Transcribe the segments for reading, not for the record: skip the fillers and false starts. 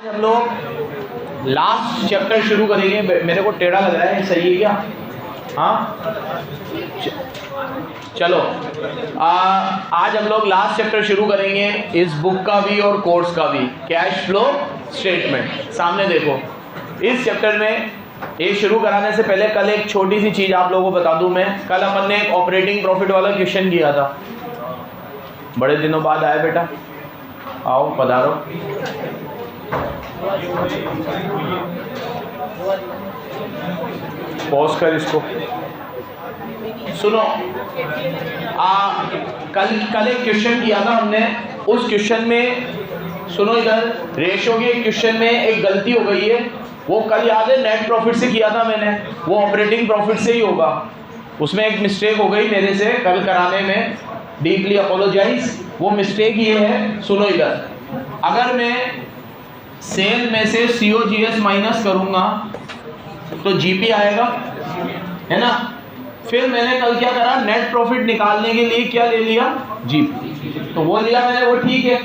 हम लोग last chapter शुरू करेंगे। मेरे को टेढ़ा लग रहा है, सही है क्या? हाँ चलो, आज हम लोग लास्ट चैप्टर शुरू करेंगे इस बुक का भी और कोर्स का भी, कैश फ्लो स्टेटमेंट। सामने देखो, इस चैप्टर में ये शुरू कराने से पहले कल एक छोटी सी चीज़ आप लोगों को बता दूं मैं। कल अपन ने एक ऑपरेटिंग प्रॉफिट वाला क्वेश्चन किया था। बड़े दिनों बाद आए बेटा, आओ पधारो। पॉज कर इसको, सुनो। कल एक क्वेश्चन किया था हमने। उस क्वेश्चन में सुनो, इधर रेशो के क्वेश्चन में एक गलती हो गई है। वो कल याद है नेट प्रॉफिट से किया था मैंने, वो ऑपरेटिंग प्रॉफिट से ही होगा। उसमें एक मिस्टेक हो गई मेरे से कल कराने में, डीपली अपोलोजाइज। वो मिस्टेक ये है, सुनो इधर। अगर मैं सेल में से COGS माइनस करूंगा तो जीपी आएगा, है ना। फिर मैंने कल क्या करा, नेट प्रॉफिट निकालने के लिए क्या ले लिया, जीपी। तो वो लिया मैंने, वो ठीक है।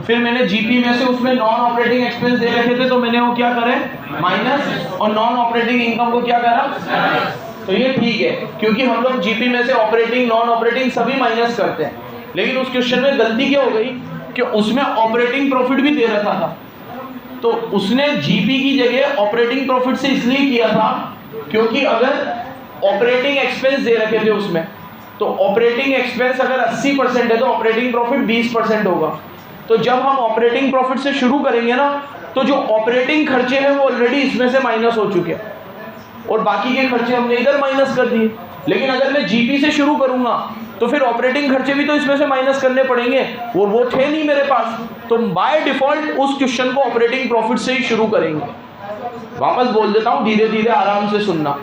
फिर मैंने जीपी में से उसमें नॉन ऑपरेटिंग एक्सपेंस दे रखे थे, तो मैंने वो क्या करे, माइनस, और नॉन ऑपरेटिंग इनकम को क्या करा। तो ये ठीक है, क्योंकि हम लोग जीपी में से ऑपरेटिंग नॉन ऑपरेटिंग सभी माइनस करते हैं। लेकिन उस क्वेश्चन में गलती क्या हो गई कि उसमें ऑपरेटिंग प्रॉफिट भी दे रखा था। तो उसने जीपी की जगह ऑपरेटिंग प्रॉफिट से इसलिए किया था क्योंकि अगर ऑपरेटिंग एक्सपेंस दे रखे थे उसमें, तो ऑपरेटिंग एक्सपेंस अगर 80% है तो ऑपरेटिंग प्रॉफिट 20% होगा। तो जब हम ऑपरेटिंग प्रॉफिट से शुरू करेंगे ना, तो जो ऑपरेटिंग खर्चे हैं वो ऑलरेडी इसमें से माइनस हो चुके हैं और बाकी के खर्चे हमने इधर माइनस कर दिए। लेकिन अगर मैं जीपी से शुरू करूंगा तो फिर ऑपरेटिंग खर्चे भी तो इसमें से माइनस करने पड़ेंगे, और वो थे नहीं मेरे पास। तो बाय डिफॉल्ट उस क्वेश्चन को ऑपरेटिंग प्रॉफिट से ही शुरू करेंगे। वापस बोल देता हूं, धीरे धीरे आराम से सुनना।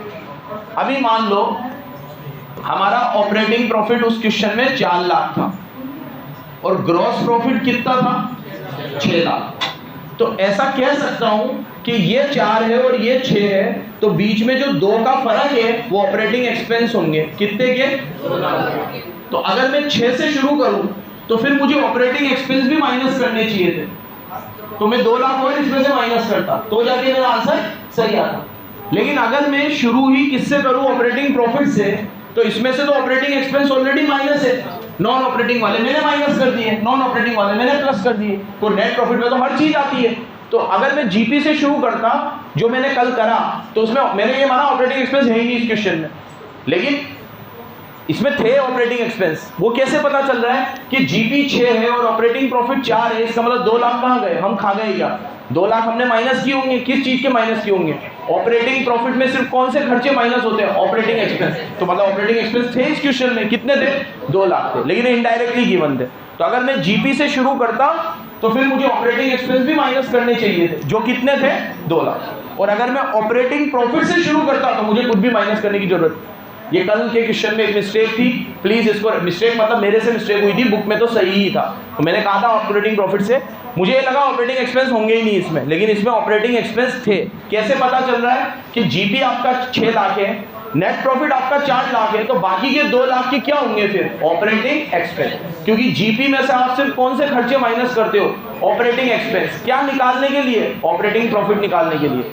अभी मान लो हमारा ऑपरेटिंग प्रॉफिट उस क्वेश्चन में 4 लाख था और ग्रॉस प्रॉफिट कितना था, 6 लाख। तो ऐसा कह सकता हूं कि ये 4 है और ये 6 है, तो बीच में जो 2 का फर्क है वो ऑपरेटिंग एक्सपेंस होंगे। कितने के, 2 लाख। तो अगर मैं 6 से शुरू करूं तो फिर मुझे ऑपरेटिंग एक्सपेंस भी माइनस करने चाहिए थे। तो मैं 2 लाख और इसमें से माइनस करता तो जाके मेरा आंसर सही आता। लेकिन अगर मैं शुरू ही किससे करूं, ऑपरेटिंग प्रॉफिट से, तो इसमें से तो ऑपरेटिंग एक्सपेंस ऑलरेडी माइनस है। नॉन ऑपरेटिंग वाले मैंने माइनस कर दिए, नॉन ऑपरेटिंग वाले मैंने प्लस कर दिए। तो नेट प्रॉफिट में तो हर चीज आती है। तो अगर मैं जीपी से शुरू करता, जो मैंने कल करा, तो उसमें मैंने ये माना ऑपरेटिंग एक्सपेंस है ही नहीं इस क्वेश्चन में, लेकिन इसमें थे ऑपरेटिंग एक्सपेंस। वो कैसे पता चल रहा है कि जीपी 6 है और ऑपरेटिंग प्रॉफिट 4 है, इसका मतलब 2 लाख कहाँ गए, हम खा गए क्या। 2 लाख हमने माइनस किए होंगे, किस चीज के माइनस किए होंगे, ऑपरेटिंग प्रॉफिट में सिर्फ कौन से खर्चे माइनस होते हैं, ऑपरेटिंग एक्सपेंस। तो मतलब ऑपरेटिंग एक्सपेंस थे इस क्वेश्चन में, कितने थे, 2 लाख थे, लेकिन इनडायरेक्टली गिवन थे। तो अगर मैं जीपी से शुरू करता तो फिर मुझे ऑपरेटिंग एक्सपेंस भी माइनस करने चाहिए थे, जो कितने थे, 2 लाख। और अगर मैं ऑपरेटिंग प्रॉफिट से शुरू करता तो मुझे कुछ भी माइनस करने की जरूरत। ये कल के क्वेश्चन में एक मिस्टेक थी, प्लीज इसको, मिस्टेक मतलब मेरे से मिस्टेक हुई थी, बुक में तो सही ही था। तो मैंने कहा था ऑपरेटिंग प्रॉफिट से, मुझे ये लगा ऑपरेटिंग एक्सपेंस होंगे ही नहीं इसमें, लेकिन इसमें ऑपरेटिंग एक्सपेंस थे। कैसे पता चल रहा है कि जीपी आपका 6 लाख है, नेट प्रॉफिट आपका 4 लाख है, तो बाकी के 2 लाख के क्या होंगे फिर, ऑपरेटिंग एक्सपेंस। क्योंकि जीपी में से आप सिर्फ कौन से खर्चे माइनस करते हो, ऑपरेटिंग एक्सपेंस। क्या निकालने के लिए, ऑपरेटिंग प्रॉफिट निकालने के लिए।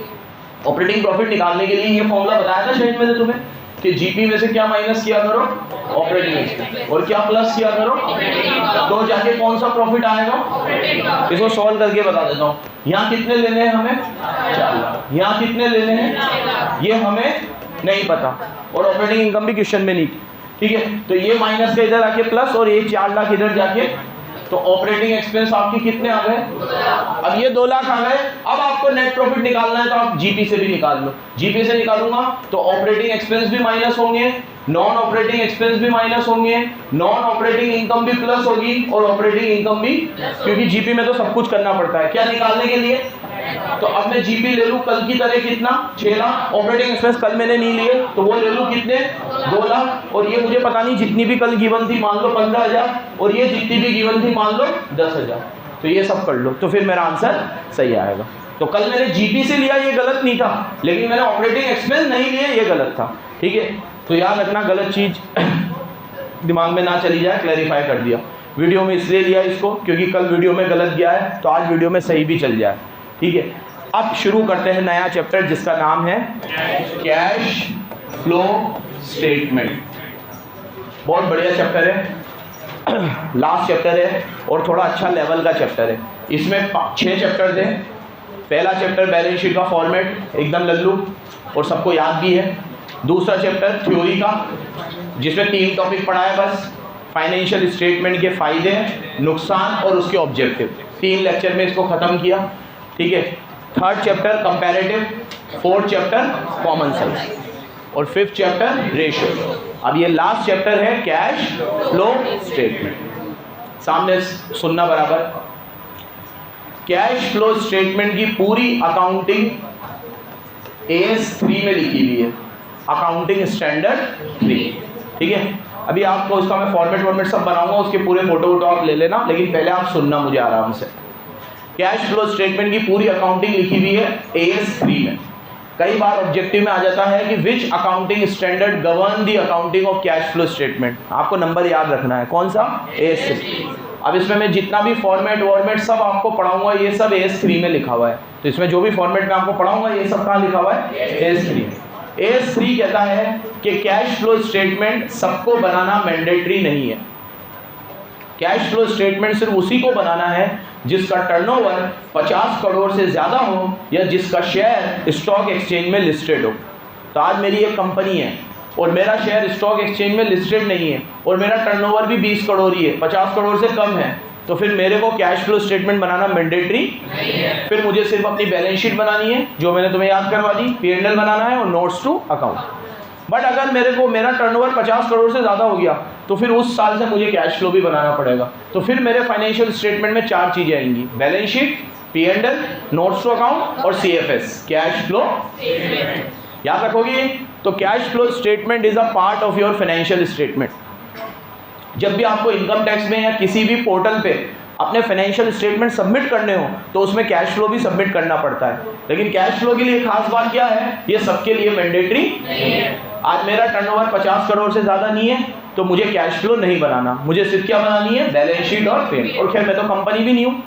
ऑपरेटिंग प्रॉफिट निकालने के लिए ये फॉर्मूला बताया था शायद मैंने तुम्हें कि जीपी में से क्या माइनस किया करो, ऑपरेटिंग एक्सपेंस, और क्या प्लस किया करो, तो जाके कौन सा प्रॉफिट आएगा। इसको सॉल्व करके बता देता हूँ। यहाँ कितने लेने हैं हमें, 4 लाख। यहाँ कितने लेने हैं, ये हमें नहीं पता, और ऑपरेटिंग इनकम भी क्वेश्चन में नहीं थी, ठीक है। तो ये माइनस का इधर आके प्लस, और ये 4 लाख इधर जाके, तो ऑपरेटिंग एक्सपेंस आपके कितने आ गए, अब ये 2 लाख आ गए। अब आपको नेट प्रॉफिट निकालना है तो आप जीपी से भी निकाल लो। जीपी से निकालूंगा तो ऑपरेटिंग एक्सपेंस भी माइनस होंगे, नॉन ऑपरेटिंग एक्सपेंस भी माइनस होंगे, नॉन ऑपरेटिंग इनकम भी प्लस होगी, और ऑपरेटिंग इनकम भी, क्योंकि जीपी में तो सब कुछ करना पड़ता है क्या निकालने के लिए। तो अब मैं जीपी ले लूं कल की तरह, कितना, 6 लाख। ऑपरेटिंग एक्सपेंस कल मैंने नहीं लिए, तो वो ले लूं कितने, 2 लाख। और ये मुझे पता नहीं जितनी भी कल गिवन थी मान लो 15,000, और ये जितनी भी गिवन थी मान लो 10,000। तो ये सब कर लो, तो फिर मेरा आंसर सही आएगा। तो कल मैंने जीपी से लिया, ये गलत नहीं था, लेकिन मैंने ऑपरेटिंग एक्सपेंस नहीं लिए, ये गलत था, ठीक है। तो याद रखना, गलत चीज दिमाग में ना चली जाए, क्लैरिफाई कर दिया। वीडियो में इसलिए लिया इसको क्योंकि कल वीडियो में गलत गया है, तो आज वीडियो में सही भी चल जाए, ठीक है, अब शुरू करते हैं नया चैप्टर जिसका नाम है कैश फ्लो स्टेटमेंट। बहुत बढ़िया चैप्टर है, लास्ट चैप्टर है और थोड़ा अच्छा लेवल का चैप्टर है। इसमें 6 चैप्टर थे। पहला चैप्टर बैलेंस शीट का फॉर्मेट एकदम लल्लू और सबको याद भी है। दूसरा चैप्टर थ्योरी का जिसमें 3 टॉपिक पढ़ा है बस, फाइनेंशियल स्टेटमेंट के फ़ायदे, नुकसान और उसके ऑब्जेक्टिव। 3 लेक्चर में इसको ख़त्म किया, ठीक है। Third chapter comparative, fourth chapter common sense और फिफ्थ चैप्टर रेशियो। अब ये लास्ट चैप्टर है कैश फ्लो स्टेटमेंट। सामने सुनना बराबर। कैश फ्लो स्टेटमेंट की पूरी अकाउंटिंग AS3 में लिखी हुई है, अकाउंटिंग स्टैंडर्ड 3, ठीक है। अभी आपको इसका मैं फॉर्मेट सब बनाऊंगा, उसके पूरे फोटो आप ले लेना, लेकिन पहले आप सुनना मुझे आराम से। कैश फ्लो स्टेटमेंट की पूरी अकाउंटिंग लिखी हुई है AS3 में। कई बार ऑब्जेक्टिव में आ जाता है कि which accounting standard govern the accounting of cash flow statement. आपको नंबर याद रखना है, कौन सा? AS3। अब इसमें मैं जितना भी फॉर्मेट सब आपको पढ़ाऊंगा, ये सब AS3 में लिखा हुआ है। तो इसमें जो भी फॉर्मेट में आपको पढ़ाऊंगा ये सब कहाँ लिखा हुआ है? AS3। AS3 कहता है कि कैश फ्लो स्टेटमेंट सबको बनाना मैंडेटरी नहीं है। कैश फ्लो स्टेटमेंट सिर्फ उसी को बनाना है जिसका टर्नओवर 50 करोड़ से ज़्यादा हो या जिसका शेयर स्टॉक एक्सचेंज में लिस्टेड हो। तो आज मेरी एक कंपनी है और मेरा शेयर स्टॉक एक्सचेंज में लिस्टेड नहीं है और मेरा टर्नओवर भी 20 करोड़ ही है, 50 करोड़ से कम है, तो फिर मेरे को कैश फ्लो स्टेटमेंट बनाना मैंडेटरी नहीं है। फिर मुझे सिर्फ अपनी बैलेंस शीट बनानी है जो मैंने तुम्हें याद करवा दी, P&L बनाना है और नोट्स टू अकाउंट। बट अगर मेरा टर्नओवर 50 करोड़ से ज़्यादा हो गया तो फिर उस साल से मुझे कैश फ्लो भी बनाना पड़ेगा। तो फिर मेरे फाइनेंशियल स्टेटमेंट में 4 चीज़ें आएंगी, balance sheet, P&L, notes to account और CFS, कैश फ्लो स्टेटमेंट। याद रखोगे? तो cash flow statement is a part of your financial statement. जब भी आपको इनकम टैक्स में या किसी भी पोर्टल पे अपने फाइनेंशियल स्टेटमेंट सबमिट करने हो तो उसमें कैश फ्लो भी सबमिट करना पड़ता है। लेकिन कैश फ्लो के लिए खास बात क्या है? ये सबके लिए मैंडेटरी नहीं है। आज मेरा टर्नओवर 50 करोड़ से ज़्यादा नहीं है तो मुझे कैश फ्लो नहीं बनाना, मुझे सिर्फ क्या बनानी है? बैलेंस शीट और P&L। और खैर मैं तो कंपनी भी नहीं हूँ,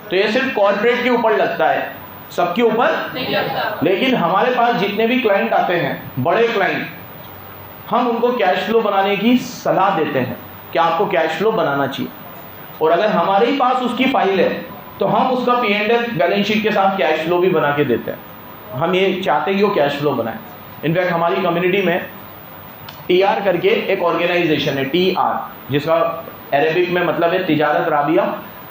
तो ये सिर्फ कॉर्पोरेट के ऊपर लगता है, सबके ऊपर नहीं लगता। लेकिन हमारे पास जितने भी क्लाइंट आते हैं, बड़े क्लाइंट, हम उनको कैश फ्लो बनाने की सलाह देते हैं कि आपको कैश फ्लो बनाना चाहिए। और अगर हमारे ही पास उसकी फाइल है तो हम उसका P&L बैलेंस शीट के साथ कैश फ्लो भी बना के देते हैं। हम ये चाहते हैं कि वो कैश फ्लो बनाए। इनफैक्ट हमारी कम्युनिटी में TR करके एक ऑर्गेनाइजेशन है, TR, जिसका अरेबिक में मतलब है तिजारत राबिया,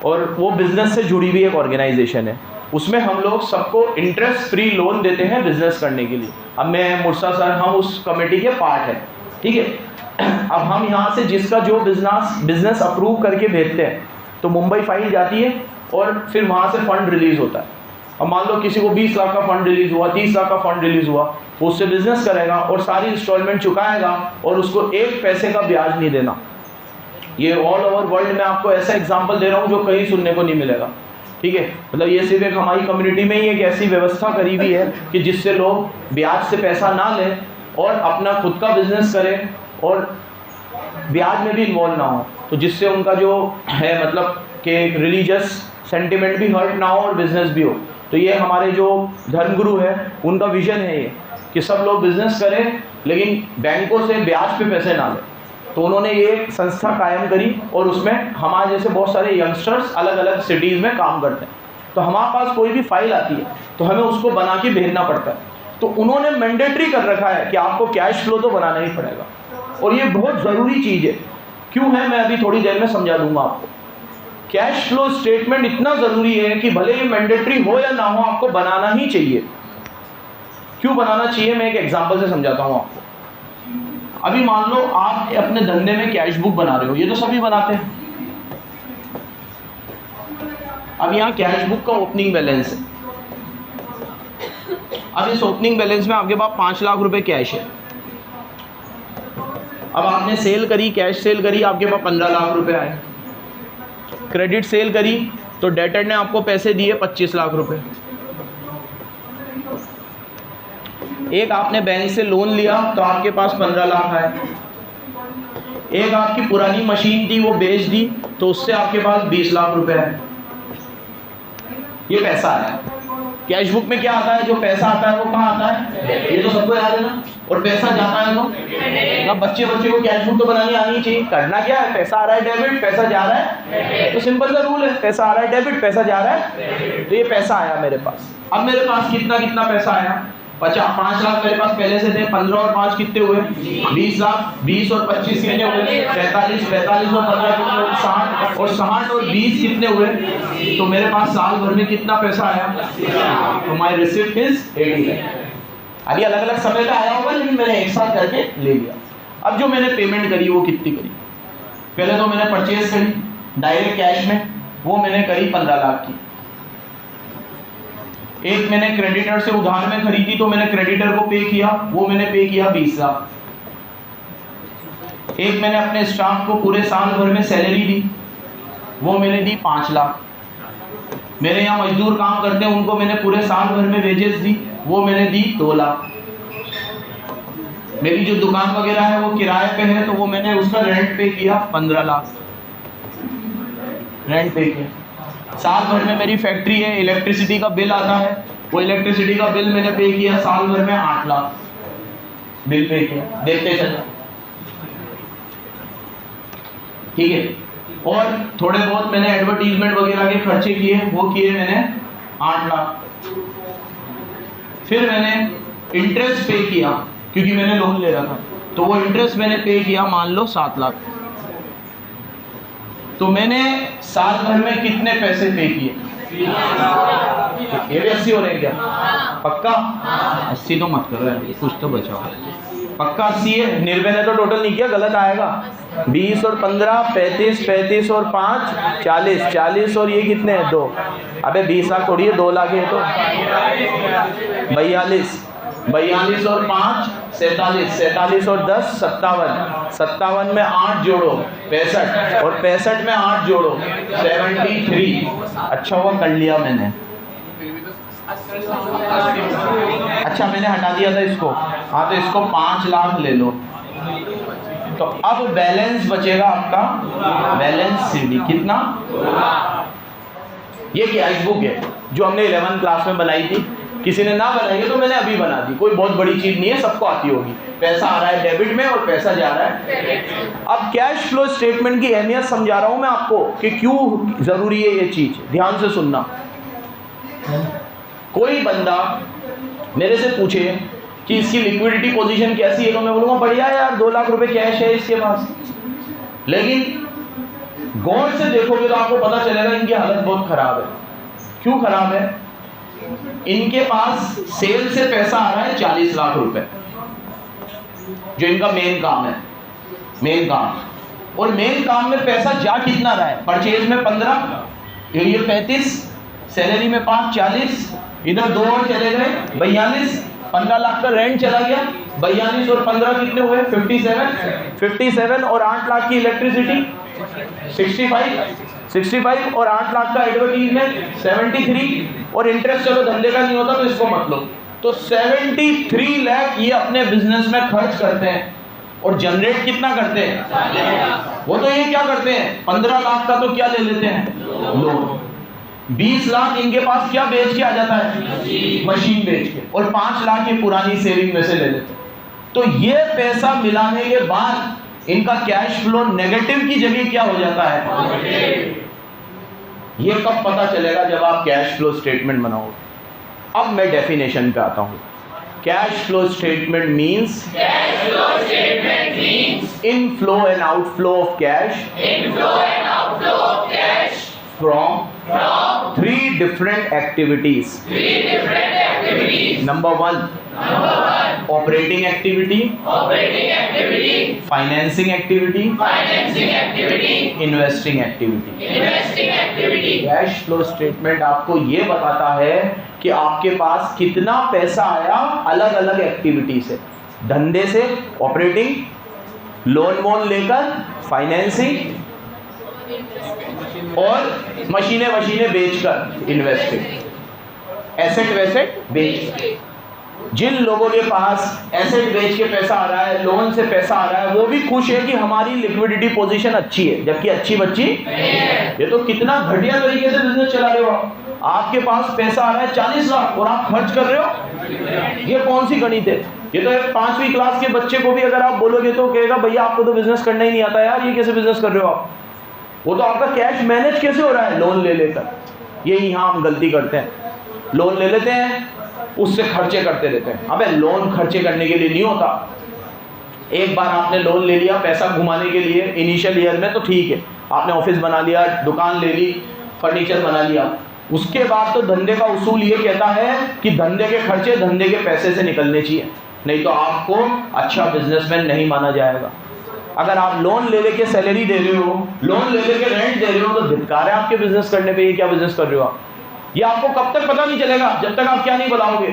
और वो बिज़नेस से जुड़ी हुई एक ऑर्गेनाइजेशन है। उसमें हम लोग सबको इंटरेस्ट फ्री लोन देते हैं बिज़नेस करने के लिए। अब मैं मुर्सा सर, हम उस कमेटी के पार्ट हैं, ठीक है। अब हम यहाँ से जिसका जो बिजनेस अप्रूव करके भेजते हैं तो मुंबई फाइल जाती है और फिर वहाँ से फ़ंड रिलीज़ होता है। अब मान लो किसी को 20 लाख का फ़ंड रिलीज़ हुआ, 30 लाख का फ़ंड रिलीज़ हुआ, वो उससे बिज़नेस करेगा और सारी इंस्टॉलमेंट चुकाएगा और उसको 1 पैसे का ब्याज नहीं देना। ये ऑल ओवर वर्ल्ड में आपको ऐसा एग्जाम्पल दे रहा हूँ जो कहीं सुनने को नहीं मिलेगा, ठीक है। मतलब ये सिर्फ एक हमारी कम्युनिटी में ही एक ऐसी व्यवस्था करी हुई है कि जिससे लोग ब्याज से पैसा ना लें और अपना खुद का बिजनेस करें और ब्याज में भी इन्वॉल्व ना हो, तो जिससे उनका जो है मतलब कि रिलीजियस सेंटिमेंट भी हर्ट ना हो और बिजनेस भी हो। तो ये हमारे जो धर्मगुरु है उनका विजन है ये कि सब लोग बिजनेस करें लेकिन बैंकों से ब्याज पे पैसे ना लें। तो उन्होंने ये संस्था कायम करी और उसमें हमारे जैसे बहुत सारे यंगस्टर्स अलग अलग सिटीज़ में काम करते हैं। तो हमारे पास कोई भी फाइल आती है तो हमें उसको बना के भेजना पड़ता है। तो उन्होंने मैंडेटरी कर रखा है कि आपको कैश फ्लो तो बनाना ही पड़ेगा और ये बहुत ज़रूरी चीज़ है। क्यों है मैं अभी थोड़ी देर में समझा दूंगा आपको। कैश फ्लो स्टेटमेंट इतना ज़रूरी है कि भले ये मैंडेटरी हो या ना हो आपको बनाना ही चाहिए। क्यों बनाना चाहिए मैं एक एग्जांपल से समझाता हूँ आपको। अभी मान लो आप अपने धंधे में कैश बुक बना रहे हो, ये तो सभी बनाते हैं। अब यहाँ कैश बुक का ओपनिंग बैलेंस है। अब इस ओपनिंग बैलेंस में आपके पास 5 लाख रुपए कैश है। अब आपने सेल करी, कैश सेल करी, आपके पास 15 लाख रुपए आए। क्रेडिट सेल करी तो डेटर ने आपको पैसे दिए 25 लाख रुपए। एक आपने बैंक से लोन लिया तो आपके पास 15 लाख आए। एक आपकी पुरानी मशीन थी वो बेच दी तो उससे आपके पास 20 लाख रुपए आए। ये पैसा आया। कैश बुक में क्या आता है? जो पैसा आता है वो कहाँ आता है? ये तो सबको याद है ना। और पैसा जाता है तो बच्चे को कैश बुक तो बनानी आनी चाहिए। करना क्या है? पैसा आ रहा है डेबिट, पैसा जा रहा है, तो सिंपल सा रूल है, पैसा आ रहा है डेबिट, पैसा जा रहा है। तो ये पैसा आया मेरे पास। अब मेरे पास कितना पैसा आया? 5 लाख मेरे पास पहले से थे। 15 और 5 कितने हुए? 20 लाख। 20 और 25 कितने हुए? 45। 45 और 15 कितने हुए? 60। और 60 और 20 कितने हुए? तो मेरे पास साल भर में कितना पैसा आया? तो माय रिसिप्ट इज 80 लाख। अभी अलग अलग समय का आया होगा, लेकिन मैंने एक साथ करके ले लिया। अब जो मैंने पेमेंट करी वो कितनी करी? पहले तो मैंने परचेज करी डायरेक्ट कैश में, वो मैंने करी 15 लाख की। एक मैंने क्रेडिटर से उधार में खरीदी, तो मैंने क्रेडिटर को पे किया, वो मैंने पे किया 20 लाख। एक मैंने अपने स्टाफ को पूरे साल भर में सैलरी दी, वो मैंने दी 5 लाख। मेरे यहाँ मजदूर काम करते हैं, उनको मैंने पूरे साल भर में वेजेस दी, वो मैंने दी 2 लाख। मेरी जो दुकान वगैरह है वो किराए पे है, तो वो मैंने उसका रेंट पे किया 15 लाख, रेंट पे किया। साल भर में मेरी फैक्ट्री है, इलेक्ट्रिसिटी का बिल आता है, वो इलेक्ट्रिसिटी का बिल मैंने पे किया साल भर में 8 लाख बिल पे किया। देखते चलो, ठीक है। और थोड़े बहुत मैंने एडवर्टीजमेंट वगैरह के खर्चे किए, वो किए मैंने 8 लाख। फिर मैंने इंटरेस्ट पे किया, क्योंकि मैंने लोन ले रहा था, तो वो इंटरेस्ट मैंने पे किया मान लो 7 लाख। तो मैंने साल भर में कितने पैसे पे किए? ये भी 80 हो रहे हैं क्या? पक्का? 80 तो मत करो, कुछ तो बचाओ। पक्का 80 है? निर्भय ने तो टोटल नहीं किया, गलत आएगा। 20 और 15 35, 35 और 5 40, 40 और ये कितने हैं? 2। अबे 20 लाख थोड़ी है, 2 लाख है तो 42, 42 और 5 47, 47 और 10 57, 57 में 8 जोड़ो 65, और 65 में 8 जोड़ो 73। अच्छा हुआ कर लिया मैंने। अच्छा मैंने हटा दिया था इसको। हाँ, तो इसको 5 लाख ले लो। तो अब बैलेंस बचेगा आपका, बैलेंस सीडी कितना? ये कैश बुक है जो हमने 11th क्लास में बनाई थी। किसी ने ना बनाई है तो मैंने अभी बना दी, कोई बहुत बड़ी चीज नहीं है, सबको आती होगी। पैसा आ रहा है डेबिट में और पैसा जा रहा है। अब कैश फ्लो स्टेटमेंट की अहमियत समझा रहा हूं मैं आपको कि क्यों जरूरी है ये चीज, ध्यान से सुनना। कोई बंदा मेरे से पूछे कि इसकी लिक्विडिटी पोजीशन कैसी है, तो मैं बोलूँगा बढ़िया यार, 2 लाख रुपए कैश है इसके पास। लेकिन गौर से देखोगे तो आपको पता चलेगा इनकी हालत बहुत खराब है। क्यों खराब है? इनके पास सेल से पैसा आ रहा है 40 लाख रुपए, जो इनका मेन काम है, मेन काम। और मेन काम में पैसा जा कितना रहा है? परचेज में 15, ये 35, सैलरी में 5 40, इधर 2 और चले गए 42, 15 लाख का रेंट चला गया। 42 और 15 कितने हुए? 57 और 8 लाख की इलेक्ट्रिसिटी 65 और 8 लाख का एडवर्टीजमेंट 73, और इंटरेस्ट चलो धंधे का नहीं होता तो इसको मत लो। तो 73 लाख ये अपने बिजनेस में खर्च करते हैं, और जनरेट कितना करते हैं? वो तो ये क्या करते हैं, 15 लाख का तो क्या ले लेते हैं? लोन। 20 लाख इनके पास क्या बेच के आ जाता है? मशीन बेच के। और 5 लाख ये पुरानी सेविंग में से ले लेते हैं। तो ये पैसा मिलाने के बाद इनका कैश फ्लो नेगेटिव की जगह क्या हो जाता है? ये कब पता चलेगा? जब आप कैश फ्लो स्टेटमेंट बनाओगे। अब मैं डेफिनेशन पे आता हूँ। Cash flow statement means inflow and outflow of cash from 3 different activities. Number 1, operating activity, financing activity, investing activity. Cash flow statement आपको ये बताता है कि आपके पास कितना पैसा आया अलग अलग एक्टिविटी से, धंधे से ऑपरेटिंग, लोन वोन लेकर फाइनेंसिंग, और मशीनें बेचकर इन्वेस्टिंग, एसेट वैसेट बेच। जिन लोगों के पास एसेट बेच के पैसा आ रहा है, लोन से पैसा आ रहा है, वो भी खुश है कि हमारी लिक्विडिटी पोजीशन अच्छी है, जबकि अच्छी बच्ची ये तो कितना घटिया तरीके से बिजनेस चला रहे हो। आपके पास पैसा आ रहा है 40 लाख और आप खर्च कर रहे हो, ये कौन सी गणित है? ये तो एक 5वीं क्लास के बच्चे को भी अगर आप बोलोगे तो कहेगा भैया आपको तो बिजनेस करना ही नहीं आता यार, ये कैसे बिजनेस कर रहे हो आप? वो तो आपका कैश मैनेज कैसे हो रहा है? लोन ले लेकर। ये यहाँ हम गलती करते हैं, लोन ले लेते हैं, उससे खर्चे करते रहते हैं। अबे लोन खर्चे करने के लिए नहीं होता। एक बार आपने लोन ले लिया पैसा घुमाने के लिए इनिशियल ईयर में तो ठीक है, आपने ऑफिस बना लिया, दुकान ले ली, फर्नीचर बना लिया, उसके बाद तो धंधे का उसूल ये कहता है कि धंधे के खर्चे धंधे के पैसे से निकलने चाहिए, नहीं तो आपको अच्छा बिजनेसमैन नहीं माना जाएगा। अगर आप लोन ले लेके सैलरी दे रहे हो, लोन ले लेके रेंट दे रहे हो, तो धिक्कार है आपके बिजनेस करने पे। ये क्या बिजनेस कर रहे हो आप? ये आपको कब तक पता नहीं चलेगा? जब तक आप क्या नहीं बनाओगे।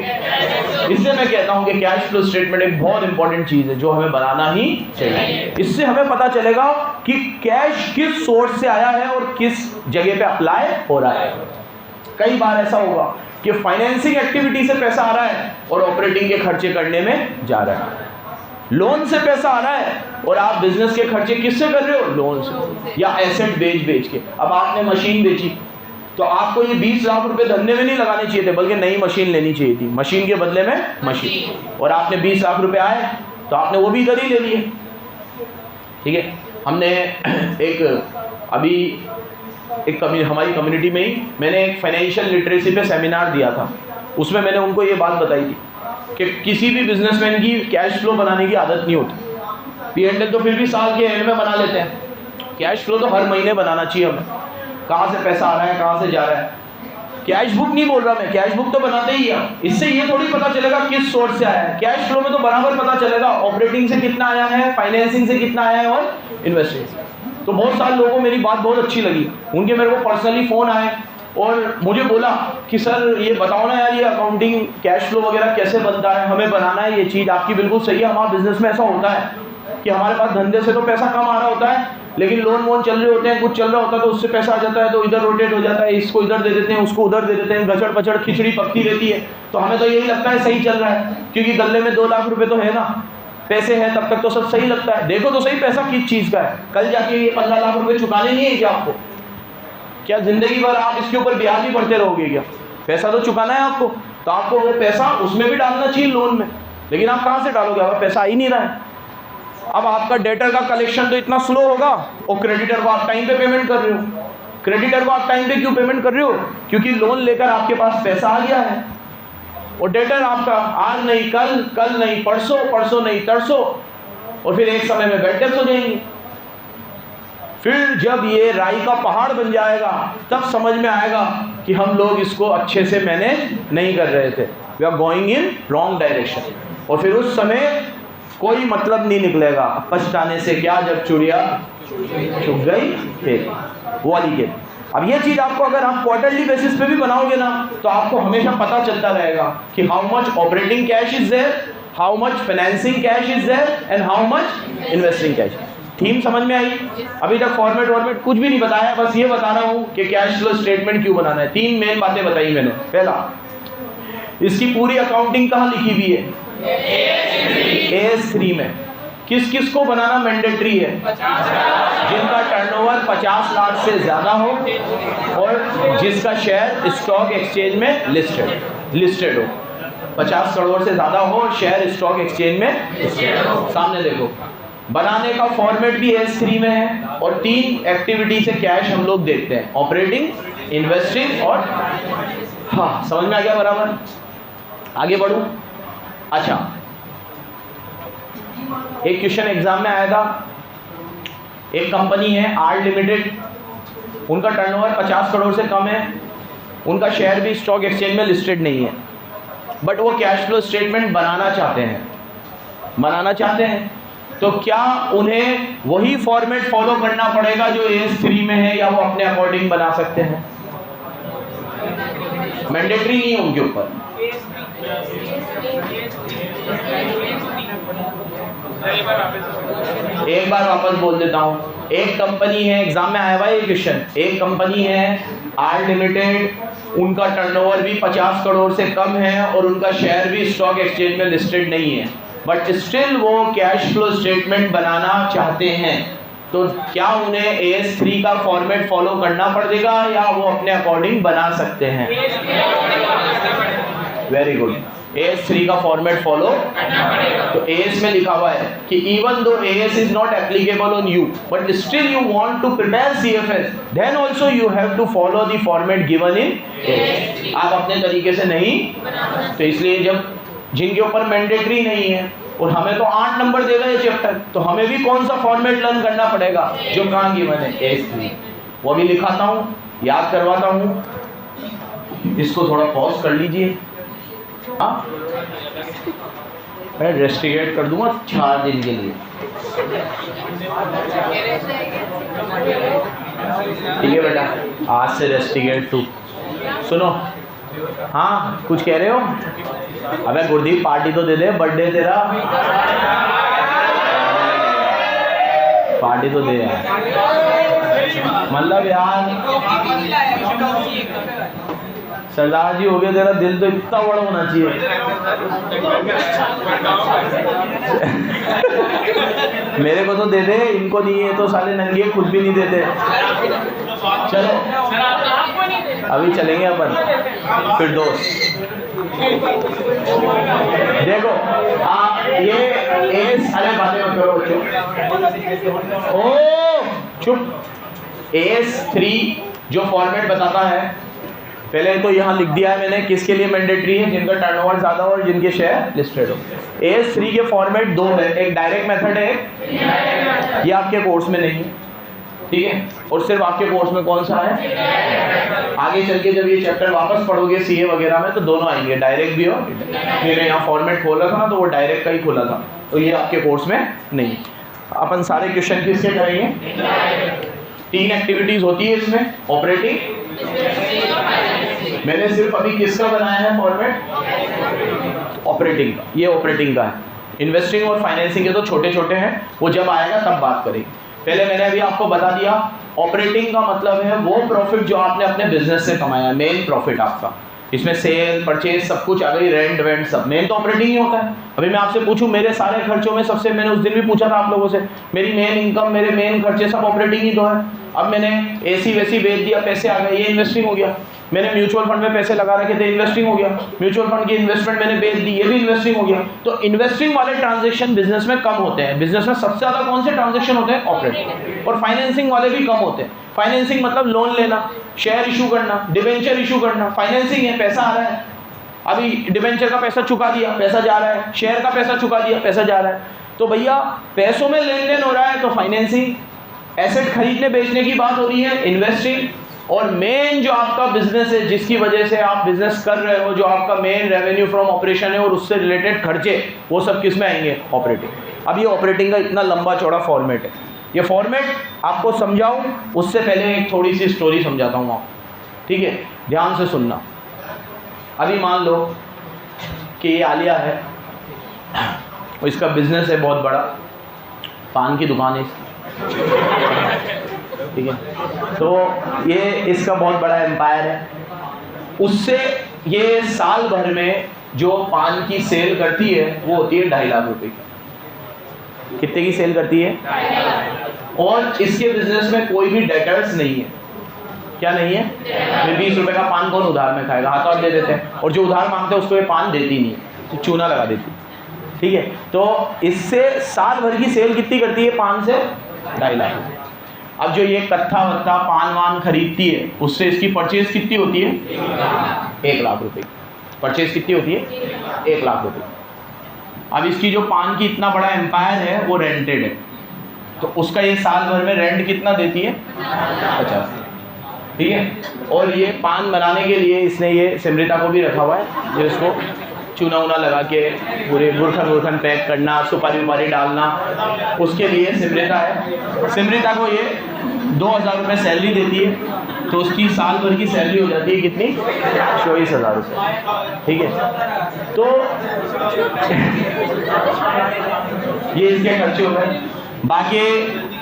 इसलिए मैं कहता हूं कि कैश फ्लो स्टेटमेंट एक बहुत इंपॉर्टेंट चीज है जो हमें बनाना ही चाहिए। इससे हमें पता चलेगा कि कैश किस सोर्स से आया है और किस जगह पे अप्लाई हो रहा है। कई बार ऐसा होगा कि फाइनेंसिंग एक्टिविटी से पैसा आ रहा है और ऑपरेटिंग के खर्चे करने में जा रहा है। लोन से पैसा आ रहा है और आप बिजनेस के खर्चे किससे कर रहे हो? लोन से या एसेट बेच के। अब आपने मशीन बेची तो आपको ये 20 लाख रुपए धंधे में नहीं लगाने चाहिए थे, बल्कि नई मशीन लेनी चाहिए थी। मशीन के बदले में मशीन, और आपने 20 लाख रुपए आए तो आपने वो भी इधर ही ले लिए। ठीक है, हमने हमारी कम्युनिटी में ही मैंने एक फाइनेंशियल लिटरेसी पे सेमिनार दिया था। उसमें मैंने उनको ये बात बताई थी कि किसी भी बिजनेसमैन की कैश फ्लो बनाने की आदत नहीं होती। P&L तो फिर भी साल के एंड में बना लेते हैं, कैश फ्लो तो हर महीने बनाना चाहिए हमें। कहाँ से पैसा आ रहा है, कहाँ से जा रहा है। कैश बुक नहीं बोल रहा मैं, कैश बुक तो बनाते ही है। इससे ये थोड़ी पता चलेगा किस सोर्स से आया है। कैश फ्लो में तो बराबर पता चलेगा ऑपरेटिंग से कितना आया है, फाइनेंसिंग से कितना आया है और इन्वेस्टिंग से। तो बहुत सारे लोगों को मेरी बात बहुत अच्छी लगी, उनके मेरे को पर्सनली फ़ोन आए और मुझे बोला कि सर ये बताओ ना यार, ये अकाउंटिंग कैश फ्लो वगैरह कैसे बनता है, हमें बनाना है ये चीज़। आपकी बिल्कुल सही है, हमारे बिजनेस में ऐसा होता है कि हमारे पास धंधे से तो पैसा कम आ रहा होता है, लेकिन लोन वोन चल रहे होते हैं, कुछ चल रहा होता है तो उससे पैसा आ जाता है, तो इधर रोटेट हो जाता है, इसको इधर दे देते हैं, उसको उधर दे देते हैं, गचड़ पचड़ खिचड़ी पकती रहती है। तो हमें तो यही लगता है सही चल रहा है, क्योंकि गले में 2 लाख रुपए तो है ना, पैसे हैं, तब तक तो सब सही लगता है। देखो तो सही पैसा किस चीज़ का है, कल जाके ये 15 लाख रुपए चुकाने नहीं है क्या आपको? क्या जिंदगी भर आप इसके ऊपर ब्याज ही बढ़ते रहोगे क्या? पैसा तो चुकाना है आपको, तो आपको वो पैसा उसमें भी डालना चाहिए लोन में, लेकिन आप कहाँ से डालोगे? आपका पैसा आ ही नहीं रहा है। अब आपका डेटर का कलेक्शन तो इतना स्लो होगा और क्रेडिटर को आप टाइम पे पेमेंट कर रहे हो। क्रेडिटर को आप टाइम पे क्यों पेमेंट कर रहे हो? क्योंकि लोन लेकर आपके पास पैसा आ गया है, और डेटर आपका आज नहीं कल, कल नहीं परसों, परसों नहीं तरसों, और फिर एक समय में बेड डेप्थ हो जाएंगे। फिर जब ये राई का पहाड़ बन जाएगा तब समझ में आएगा कि हम लोग इसको अच्छे से मैनेज नहीं कर रहे थे, we are going in wrong direction. और फिर उस समय कोई मतलब नहीं निकलेगा पछताने से, क्या जब चुड़िया चुग गई फिर वो वाली गेम। अब ये चीज़ आपको अगर आप क्वार्टरली बेसिस पे भी बनाओगे ना, तो आपको हमेशा पता चलता रहेगा कि how much operating cash is there, how much financing cash is there and how much investing cash. थीम समझ में आई? अभी तक फॉर्मेट कुछ भी नहीं बताया, बस ये बता रहा हूँ कि कैश फ्लो स्टेटमेंट क्यों बनाना है। 3 मेन बातें बताई मैंने। पहला, इसकी पूरी अकाउंटिंग कहाँ लिखी हुई है? AS3 में। किस किस को बनाना मैंडेटरी है? जिनका टर्नओवर 50 लाख से ज़्यादा हो और जिसका शेयर स्टॉक एक्सचेंज में लिस्टेड हो। 50 करोड़ से ज़्यादा हो और शेयर स्टॉक एक्सचेंज में लिस्टेड हो। सामने देखो, बनाने का फॉर्मेट भी AS3 में है, और 3 एक्टिविटी से कैश हम लोग देखते हैं, ऑपरेटिंग, इन्वेस्टिंग और हाँ, समझ में आ गया बराबर? आगे बढ़ूं? अच्छा, एक क्वेश्चन एग्जाम में आया था। एक कंपनी है आर लिमिटेड, उनका टर्नओवर 50 करोड़ से कम है, उनका शेयर भी स्टॉक एक्सचेंज में लिस्टेड नहीं है, बट वो कैश फ्लो स्टेटमेंट बनाना चाहते हैं। तो क्या उन्हें वही फॉर्मेट फॉलो करना पड़ेगा जो AS3 में है, या वो अपने अकॉर्डिंग बना सकते हैं? मैंडेटरी नहीं है उनके ऊपर। एक बार वापस बोल देता हूँ। एक कंपनी है, एग्जाम में आया हुआ ये क्वेश्चन, एक कंपनी है आर लिमिटेड, उनका टर्नओवर भी 50 करोड़ से कम है और उनका शेयर भी स्टॉक एक्सचेंज में लिस्टेड नहीं है, बट स्टिल वो कैश फ्लो स्टेटमेंट बनाना चाहते हैं। तो क्या उन्हें AS3 का फॉर्मेट फॉलो करना पड़ेगा या वो अपने अकॉर्डिंग बना सकते हैं? वेरी गुड, AS3 का फॉर्मेट फॉलो। तो AS में लिखा हुआ है कि even though AS is not applicable on you but still you want to prepare CFS, then also you have to follow the format given in AS। आप अपने तरीके से नहीं, तो इसलिए जब जिनके ऊपर मैंडेटरी नहीं है और हमें तो 8 नंबर दे रहे हैं चैप्टर, तो हमें भी कौन सा फॉर्मेट लर्न करना पड़ेगा जो कहाँ गिवन है, AS3। वो भी लिखाता हूँ, याद करवाता हूँ। इसको थोड़ा पॉज कर लीजिए। मैं रेस्टिगेट कर दूंगा 4 दिन के लिए, ठीक है बेटा? आज से रेस्टिगेट 2। सुनो, हाँ कुछ कह रहे हो? अबे गुरदीप पार्टी तो दे दे, बर्थडे तेरा, पार्टी तो दे यार। मतलब यार सरदार जी हो गया, तेरा दिल तो इतना बड़ा होना चाहिए। मेरे को तो दे दे, इनको नहीं है तो साले नंगे खुद भी नहीं देते। चलो अभी चलेंगे अपन फिर दोस्त। देखो ये अरे बातें मत करो चुप। ओ चुप। AS3 जो फॉर्मेट बताता है, पहले तो यहाँ लिख दिया है मैंने किसके लिए मैंडेटरी है, जिनका टर्नओवर ज़्यादा हो और जिनके शेयर लिस्टेड हो। AS3 के फॉर्मेट 2 है, एक डायरेक्ट मेथड है, ये आपके कोर्स में नहीं है, ठीक है? और सिर्फ आपके कोर्स में कौन सा है? आगे चल के जब ये चैप्टर वापस पढ़ोगे CA वगैरह में तो दोनों आएंगे, डायरेक्ट भी और मैंने यहाँ फॉर्मेट खोला था ना तो वो डायरेक्ट का ही खोला था, तो ये आपके कोर्स में नहीं। अपन सारे क्वेश्चन किसके करेंगे? 3 एक्टिविटीज होती है इसमें। ऑपरेटिंग, मैंने सिर्फ अभी किसका बनाया है फॉर्मेट? ऑपरेटिंग का। ये ऑपरेटिंग का है। इन्वेस्टिंग और फाइनेंसिंग के तो छोटे छोटे हैं, वो जब आएगा तब बात करेंगे। पहले मैंने अभी आपको बता दिया, ऑपरेटिंग का मतलब है वो प्रॉफिट जो आपने अपने बिजनेस से कमाया, मेन प्रॉफिट आपका। इसमें सेल, परचेज सब कुछ आ गई, रेंट वेंट सब, मेन तो ऑपरेटिंग ही होता है। अभी मैं आपसे पूछूं मेरे सारे खर्चों में सबसे, मैंने उस दिन भी पूछा था आप लोगों से, मेरी मेन इनकम, मेरे मेन खर्चे सब ऑपरेटिंग ही तो है। अब मैंने AC वैसी बेच दिया, पैसे आ गए, ये इन्वेस्टिंग हो गया। मैंने म्यूचुअल फंड में पैसे लगा रखे थे, इन्वेस्टिंग हो गया। म्यूचुअल फंड की इन्वेस्टमेंट मैंने बेच दी, ये भी इन्वेस्टिंग हो गया। तो इन्वेस्टिंग वाले ट्रांजैक्शन बिजनेस में कम होते हैं। बिजनेस में सबसे ज्यादा कौन से ट्रांजैक्शन होते हैं? ऑपरेटिंग। और फाइनेंसिंग वाले भी कम होते हैं। फाइनेंसिंग मतलब लोन लेना, शेयर इशू करना, डिबेंचर इशू करना, फाइनेंसिंग है, पैसा आ रहा है। अभी डिबेंचर का पैसा चुका दिया, पैसा जा रहा है, शेयर का पैसा चुका दिया, पैसा जा रहा है। तो भैया पैसों में लेन देन हो रहा है तो फाइनेंसिंग, एसेट खरीदने बेचने की बात हो रही है, इन्वेस्टिंग। और मेन जो आपका बिजनेस है, जिसकी वजह से आप बिजनेस कर रहे हो, जो आपका मेन रेवेन्यू फ्रॉम ऑपरेशन है और उससे रिलेटेड खर्चे, वो सब किस में आएंगे? ऑपरेटिंग। अब ये ऑपरेटिंग का इतना लंबा चौड़ा फॉर्मेट है। ये फॉर्मेट आपको समझाऊं उससे पहले एक थोड़ी सी स्टोरी समझाता हूँ आपको, ठीक है? ध्यान से सुनना। अभी मान लो कि ये आलिया है, इसका बिजनेस है बहुत बड़ा, पान की दुकान है इसकी, ठीक है? तो ये इसका बहुत बड़ा एम्पायर है। उससे ये साल भर में जो पान की सेल करती है वो होती है 2.5 लाख रुपए की। कितने की सेल करती है? 2.5 लाख। और इसके बिजनेस में कोई भी डेटर्स नहीं है। क्या नहीं है? 20 रुपए का पान कौन उधार में खाएगा? हाथ और दे देते हैं, और जो उधार मांगते हैं उसको ये पान देती नहीं है, तो चूना लगा देती है, ठीक है? तो इससे साल भर की सेल कितनी करती है? 5 से 2.5 लाख। अब जो ये कत्था वत्था पान वान खरीदती है, उससे इसकी परचेज कितनी होती है? 1 लाख रुपए। परचेज कितनी होती है? 1 लाख रुपए। अब इसकी जो पान की इतना बड़ा एम्पायर है वो रेंटेड है, तो उसका ये साल भर में रेंट कितना देती है? 50, ठीक है? और ये पान बनाने के लिए इसने ये सिमरिता को भी रखा हुआ है, जो इसको चूना वूना लगा के पूरे गुरखन पैक करना, सुपारी वुपारी डालना, उसके लिए सिमरिता है। सिमरिता को ये 2000 रुपये सैलरी देती है, तो उसकी साल भर की सैलरी हो जाती है कितनी? 24,000 रुपये, ठीक है? तो ये इसके खर्चे हो गए। बाकी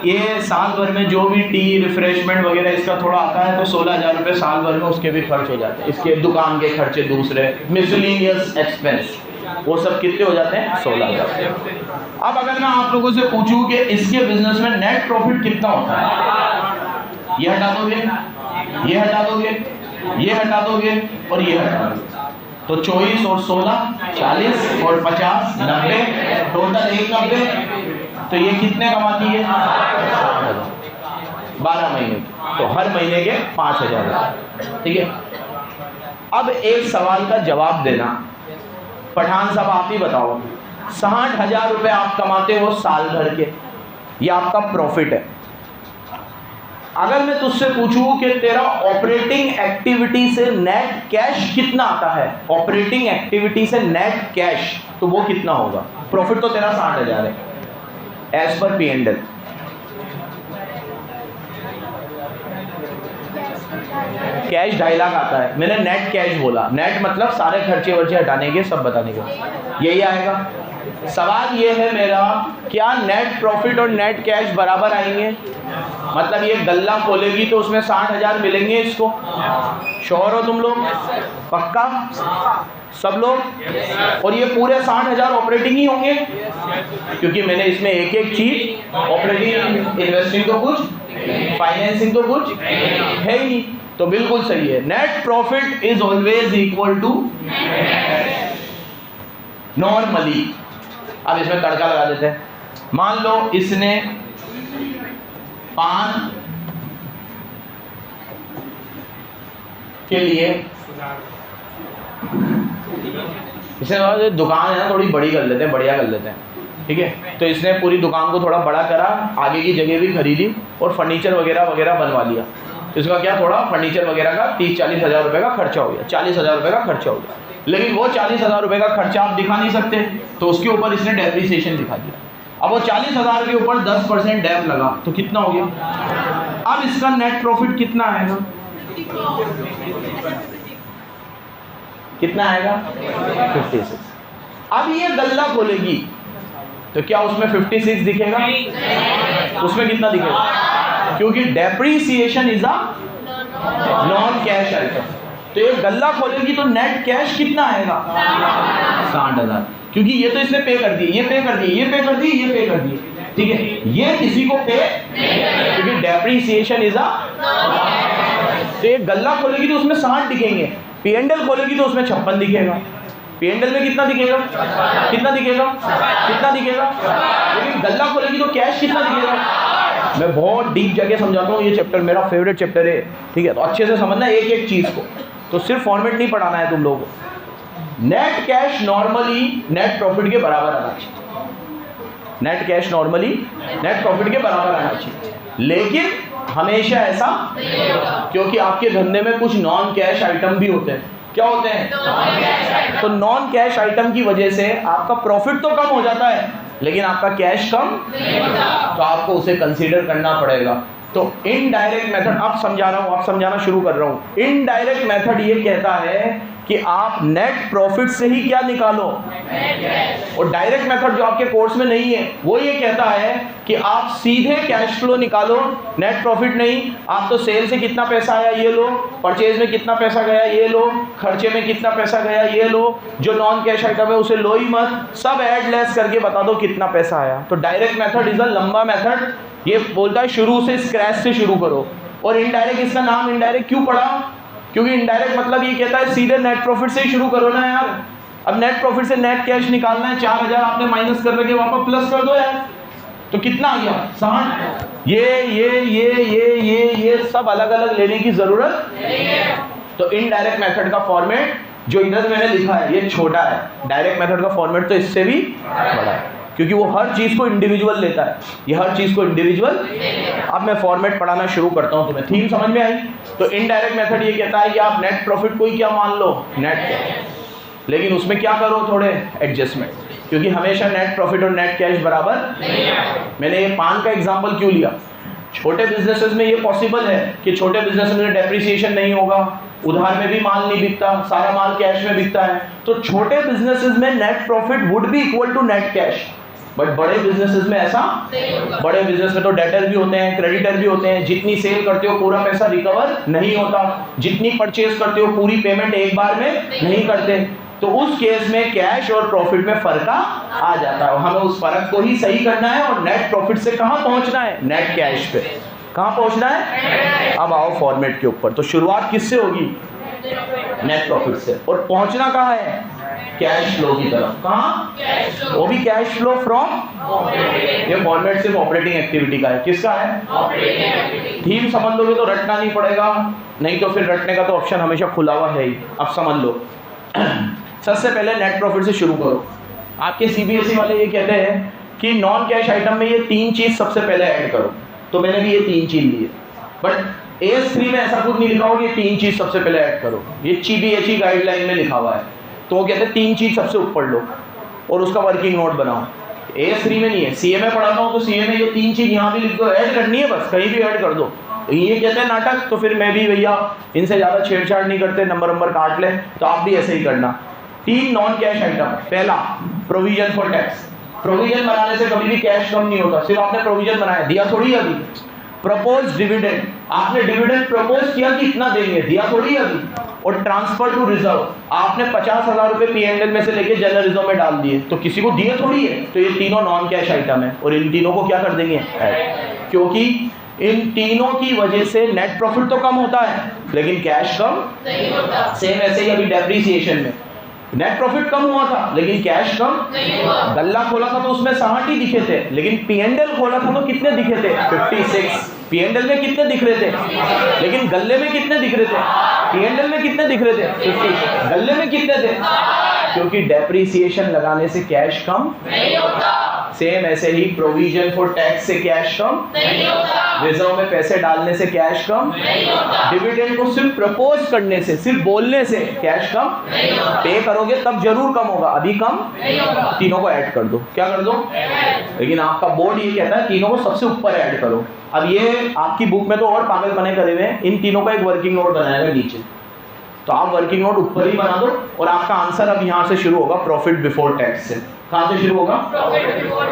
ये साल भर में जो भी टी रिफ्रेशमेंट वगैरह इसका थोड़ा आता है, तो 16,000 रुपये साल भर में उसके भी खर्च हो जाते हैं। इसके दुकान के खर्चे दूसरे, मिसलेनियस एक्सपेंस, वो सब कितने हो जाते हैं? 16,000। अब अगर मैं आप लोगों से पूछूं कि इसके बिजनेस में नेट प्रॉफिट कितना होता है, ये हटा दोगे, ये हटा दोगे, ये हटा दोगे और ये हटा दोगे, तो 24 और 16 40 और 50 90, टोटल 190। तो ये कितने कमाती है? 12 महीने की, तो हर महीने के 5,000। ठीक है। अब एक सवाल का जवाब देना, पठान साहब आप ही बताओ, 60,000 रुपये आप कमाते हो साल भर के, ये आपका प्रॉफिट है। अगर मैं तुझसे पूछूं कि तेरा ऑपरेटिंग एक्टिविटी से नेट कैश कितना आता है, ऑपरेटिंग एक्टिविटी से नेट कैश, तो वो कितना होगा? प्रॉफिट तो तेरा 60,000 है as per P&L। Cash 2.5 lakh आता है, मैंने नेट कैश बोला, नेट मतलब सारे खर्चे वर्चे हटाने के, सब बताने के, यही आएगा। सवाल ये है मेरा, क्या नेट प्रॉफिट और नेट कैश बराबर आएंगे? मतलब ये गल्ला खोलेगी तो उसमें 60,000 मिलेंगे इसको, श्योर हो तुम लोग? पक्का सब लोग? और ये पूरे 60,000 ऑपरेटिंग ही होंगे, क्योंकि मैंने इसमें एक एक चीज, ऑपरेटिंग इन्वेस्टिंग तो कुछ, फाइनेंसिंग तो कुछ है ही नहीं, तो बिल्कुल सही है। Net profit is always equal to normally. अब इसमें तड़का लगा देते हैं। मान लो इसने पान के लिए, इसने दुकान है ना थोड़ी बड़ी कर लेते हैं, बढ़िया कर लेते हैं, ठीक है। तो इसने पूरी दुकान को थोड़ा बड़ा करा, आगे की जगह भी खरीदी और फर्नीचर वगैरह वगैरह बनवा लिया। तो इसका क्या, थोड़ा फर्नीचर वगैरह का 30-40 हज़ार रुपये का खर्चा हो गया, 40 हज़ार रुपये का खर्चा हो गया। लेकिन वो 40 हज़ार रुपये का खर्चा आप दिखा नहीं सकते, तो उसके ऊपर इसने डेप्रिसिएशन दिखा दिया। अब वो 40 हज़ार के ऊपर 10% डेप लगा, तो कितना हो गया? अब इसका नेट प्रॉफिट कितना आएगा? कितना आएगा? 56। अब ये गल्ला खोलेगी तो क्या उसमें 56 दिखेगा? उसमें कितना दिखेगा? क्योंकि depreciation is a non cash item. तो ये गल्ला खोलेगी तो नेट कैश कितना आएगा? 60,000, क्योंकि ये तो इसने पे कर दिए, ये पे कर दिए, ये पे कर दिए, ये पे कर दिए, ठीक है। ये किसी को पे, क्योंकि डेप्रिसिएशन इज अ, तो ये गल्ला खोलेगी तो उसमें 60 दिखेंगे, P&L खोलेगी तो उसमें 56 दिखेगा। P&L में कितना दिखेगा? कितना दिखेगा? कितना दिखेगा? लेकिन गल्ला खोलेगी तो कैश कितना दिखेगा? मैं बहुत डीप जगह समझाता हूँ, ये चैप्टर मेरा फेवरेट चैप्टर है, ठीक है। तो अच्छे से समझना एक एक चीज़ को, तो सिर्फ फॉर्मेट नहीं पढ़ाना है तुम लोगों को। Net cash normally net profit के बराबर आना चाहिए, net cash normally net profit के बराबर आना चाहिए, लेकिन हमेशा ऐसा, क्योंकि आपके धंधे में कुछ नॉन कैश आइटम भी होते हैं। क्या होते हैं? तो नॉन कैश आइटम की वजह से आपका प्रॉफिट तो कम हो जाता है, लेकिन आपका कैश कम तो आपको उसे कंसीडर करना पड़ेगा। तो इनडायरेक्ट मेथड, अब समझा रहा हूँ, अब समझाना शुरू कर रहा हूँ। इनडायरेक्ट मेथड ये कहता है कि आप नेट प्रॉफिट से ही क्या निकालो, और डायरेक्ट मेथड जो आपके कोर्स में नहीं है वो ये कहता है कि आप सीधे कैश फ्लो निकालो, नेट प्रॉफिट नहीं। आप तो सेल से कितना पैसा आया ये लो, परचेज में कितना पैसा गया ये लो, खर्चे में कितना पैसा गया ये लो, जो नॉन कैश आइटम है उसे लो ही मत, सब ऐड लेस करके बता दो कितना पैसा आया। तो डायरेक्ट मेथड इज अ लंबा मेथड, ये बोलता है शुरू से स्क्रैच से शुरू करो। और इनडायरेक्ट, इसका नाम इनडायरेक्ट क्यों पड़ा? क्योंकि इनडायरेक्ट मतलब ये कहता है सीधे नेट प्रॉफिट से ही शुरू करो ना यार। अब नेट प्रॉफिट से नेट कैश निकालना है, 4,000 आपने माइनस कर रखे, वापस प्लस कर दो यार, तो कितना आ गया? 60। ये सब अलग अलग लेने की जरूरत नहीं है। तो इनडायरेक्ट मेथड का फॉर्मेट जो इधर मैंने लिखा है ये छोटा है, डायरेक्ट मेथड का फॉर्मेट तो इससे भी बड़ा है, क्योंकि वो हर चीज़ को इंडिविजुअल लेता है, ये हर चीज़ को इंडिविजुअल। अब मैं फॉर्मेट पढ़ाना शुरू करता हूँ, तुम्हें थीम समझ में आई? तो इनडायरेक्ट मेथड ये कहता है कि आप नेट प्रॉफिट को ही क्या मान लो, नेट कैश, लेकिन उसमें क्या करो, थोड़े एडजस्टमेंट, क्योंकि हमेशा नेट प्रॉफिट और नेट कैश बराबर नहीं है। मैंने ये पान का एग्जाम्पल क्यों लिया? छोटे बिजनेसेस में ये पॉसिबल है कि छोटे बिजनेस में डेप्रिसिएशन नहीं होगा, उधार में भी माल नहीं बिकता, सारा माल कैश में बिकता है, तो छोटे बिजनेसेस में net profit would be equal to net cash. But बड़े बिजनेसेस में ऐसा, बड़े बिजनेस में तो डेटर भी होते हैं, क्रेडिटर भी होते हैं, जितनी सेल करते हो पूरा पैसा रिकवर नहीं होता, जितनी परचेज करते हो पूरी पेमेंट एक बार में नहीं करते। तो उस केस में कैश और प्रॉफिट में फर्क आ जाता है। हमें उस फर्क को ही सही करना है और नेट प्रॉफिट से कहां पहुंचना है? नेट कैश पे। कहां पहुंचना है? अब आओ फॉर्मेट के ऊपर। तो शुरुआत किससे होगी? नेट प्रॉफिट से। और पहुंचना कहां है? कैश फ्लो की तरफ। कहां? वो भी कैश फ्लो फ्रॉम। ये फॉर्मेट सिर्फ ऑपरेटिंग एक्टिविटी का है। किसका है? थीम समझ लोगे तो रटना नहीं पड़ेगा, नहीं तो फिर रटने का तो ऑप्शन हमेशा खुला हुआ है ही। अब समझ लो। सबसे पहले नेट प्रॉफिट से शुरू करो। आपके सीबीएसई वाले ये कहते हैं कि नॉन कैश आइटम में ये 3 चीज सबसे पहले ऐड करो, तो मैंने भी ये 3 चीज ली है। बट AS3 में ऐसा कुछ नहीं लिखा होगा कि 3 चीज सबसे पहले ऐड करो। ये CBHE गाइडलाइन में लिखा हुआ है। तो वो कहते हैं 3 चीज सबसे ऊपर लो और उसका वर्किंग नोट बनाओ। AS3 में नहीं है। CA में पढ़ाता हूँ तो CA में ये 3 चीज यहाँ भी लिख दो, ऐड करनी है, बस कहीं भी ऐड कर दो। ये कहते हैं नाटक, तो फिर मैं भी भैया इनसे ज़्यादा छेड़छाड़ नहीं करते, नंबर काट ले, तो आप भी ऐसे ही करना। 3 नॉन कैश आइटम। पहला, प्रोविजन फॉर टैक्स। प्रोविजन बनाने से कभी भी कैश कम नहीं होता, सिर्फ आपने प्रोविजन बनाया, दिया थोड़ी अभी। प्रपोज डिविडेंड, आपने डिविडेंड प्रपोज किया कि इतना देंगे, दिया थोड़ी अभी। और ट्रांसफर टू रिजर्व, आपने 50,000 रुपए P&L में से लेके जनरल रिजर्व में डाल दिए, तो किसी को दिए थोड़ी है। तो ये तीनों नॉन कैश आइटम है और इन तीनों को क्या कर देंगे? ऐड। क्योंकि इन तीनों की वजह से नेट प्रॉफिट तो कम होता है लेकिन कैश कम नहीं होता। सेम ऐसे ही अभी डेप्रीसिएशन में नेट प्रॉफिट कम हुआ था लेकिन कैश कम नहीं हुआ। गल्ला खोला था तो उसमें 60 ही दिखे थे, लेकिन P&L खोला था तो कितने दिखे थे? 56। P&L में कितने दिख रहे थे? लेकिन गल्ले में कितने दिख रहे थे? P&L में कितने दिख रहे थे? 50। गल्ले में कितने थे? क्योंकि डेप्रीसिएशन लगाने से कैश कम नहीं होता। सेम ऐसे ही प्रोविजन फॉर टैक्स से कैश कम नहीं होता। रिजर्व में पैसे डालने से कैश कम नहीं होता। डिविडेंड को सिर्फ प्रपोज करने से, सिर्फ बोलने से कैश कम नहीं होता। पे करोगे तब जरूर कम होगा, अभी कम नहीं होगा। तीनों को ऐड कर दो। क्या कर दो? लेकिन आपका बोर्ड ये कहता है तीनों को सबसे ऊपर ऐड करो। अब ये आपकी बुक में तो और पागल बने करे हुए हैं, इन तीनों का एक वर्किंग नोट बनाएगा नीचे, तो आप वर्किंग नोट ऊपर ही बना दो और आपका आंसर अब यहाँ से शुरू होगा प्रॉफिट बिफोर टैक्स से। कहाँ से शुरू होगा?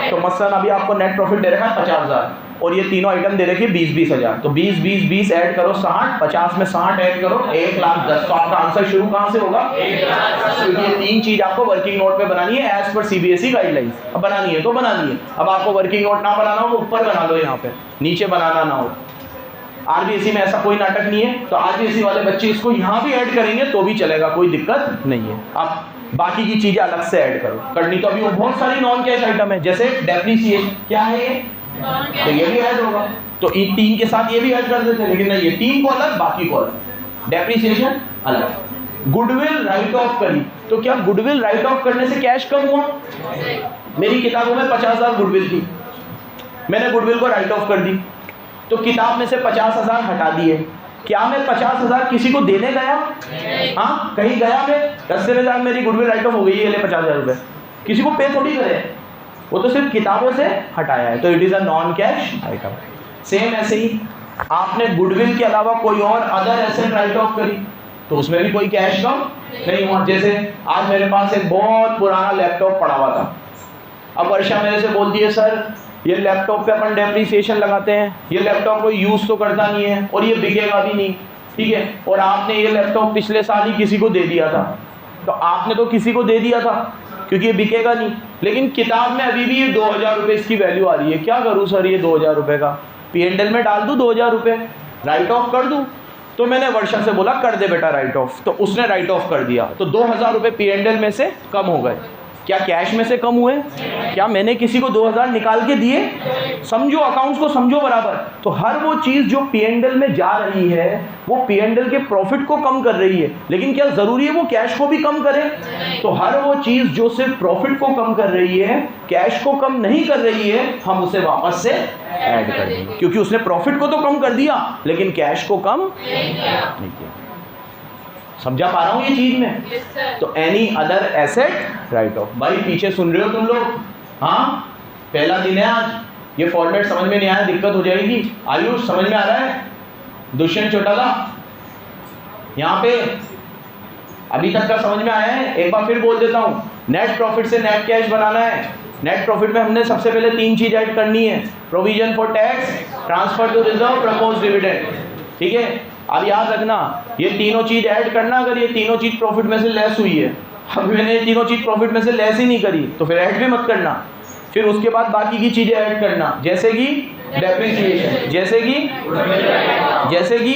तो मसलन अभी आपको नेट प्रॉफिट दे रखा है 50,000 और ये तीनों आइटम दे रखे 20-20 हज़ार, तो 20-20-20 ऐड करो 60, 50 में 60 ऐड करो 1,10,000। तो आपका आंसर शुरू कहाँ से होगा? क्योंकि ये 3 चीज आपको वर्किंग नोट में बनानी है एज पर CBSE गाइडलाइंस। अब बनानी है तो बनानी है। अब आपको वर्किंग नोट ना बनाना हो तो ऊपर बना लो, यहाँ पे नीचे बनाना ना हो। RBSE में ऐसा कोई नाटक नहीं है, तो RBSE वाले बच्चे इसको यहाँ भी ऐड करेंगे तो भी चलेगा, कोई दिक्कत नहीं है। अब बाकी की चीजें अलग से ऐड करो। करनी तो अभी बहुत सारी नॉन कैश आइटम है, जैसे डेप्रीसिएशन क्या है ये, तो ये भी ऐड होगा। तो इन 3 के साथ ये भी ऐड कर देते, लेकिन नहीं, ये 3 को अलग बाकी को अलग, डेप्रीसिएशन अलग। गुडविल राइट ऑफ करी, तो क्या गुडविल राइट ऑफ करने से कैश कम हुआ? मेरी किताबों में 50,000 गुडविल थी, मैंने गुडविल को राइट ऑफ कर दी, तो किताब में से 50,000 हटा दिए। क्या मैं 50,000 किसी को देने गया? हाँ, कहीं गया मैं? रास्ते में जाकर मेरी गुडविल राइट ऑफ हो गई है, ले 50,000 रुपये, किसी को पे थोड़ी करे, वो तो सिर्फ किताबों से हटाया है, तो it is a non cash item. Same ऐसे ही आपने गुडविल के अलावा कोई और अदर एसेट राइट ऑफ करी, तो उसमें भी कोई कैश कम नहीं हुआ। जैसे आज मेरे पास एक बहुत पुराना लैपटॉप पड़ा हुआ था, अब वर्षा मेरे से बोलती है सर ये लैपटॉप पे अपन डेप्रीसिएशन लगाते हैं, ये लैपटॉप कोई यूज़ तो करता नहीं है और ये बिकेगा भी नहीं, ठीक है, और आपने ये लैपटॉप पिछले साल ही किसी को दे दिया था, तो आपने तो किसी को दे दिया था क्योंकि ये बिकेगा नहीं, लेकिन किताब में अभी भी ये 2,000 रुपये इसकी वैल्यू आ रही है। क्या करूँ सर, ये 2,000 रुपये का P&L में डाल दूँ 2,000 रुपये, राइट ऑफ कर दूँ? तो मैंने वर्षा से बोला कर दे बेटा राइट ऑफ, तो उसने राइट ऑफ कर दिया, तो 2,000 रुपये P&L में से कम हो गए। क्या कैश में से कम हुए? क्या मैंने किसी को 2,000 निकाल के दिए? समझो अकाउंट्स को, समझो बराबर। तो हर वो चीज़ जो P&L में जा रही है वो P&L के प्रॉफिट को कम कर रही है, लेकिन क्या ज़रूरी है वो कैश को भी कम करे? तो हर वो चीज़ जो सिर्फ प्रॉफिट को कम कर रही है, कैश को कम नहीं कर रही है, हम उसे वापस से ऐड कर देंगे, क्योंकि उसने प्रॉफिट को तो कम कर दिया लेकिन कैश को कम नहीं किया। समझा पा रहा हूँ ये चीज में? तो any other asset right of. भाई पीछे सुन रहे हो तुम लोग? हाँ, पहला दिन है आज, ये फॉर्मेट समझ में नहीं आया दिक्कत हो जाएगी। आयुष समझ में आ रहा है? दुष्यंत चौटाला यहाँ पे अभी तक का समझ में आया है? एक बार फिर बोल देता हूँ, नेट प्रॉफिट से नेट कैश बनाना है। नेट प्रॉफिट में हमने सबसे पहले 3 चीज ऐड करनी है, provision for tax, transfer to reserve, propose dividend, ठीक है। अब याद रखना ये तीनों चीज ऐड करना, अगर ये तीनों चीज प्रॉफिट में से लेस हुई है, अब मैंने तीनों चीज़ प्रॉफिट में से लेस ही नहीं करी तो फिर ऐड भी मत करना। फिर उसके बाद बाकी की चीज़ें ऐड करना, जैसे कि डेप्रिसिएशन, जैसे कि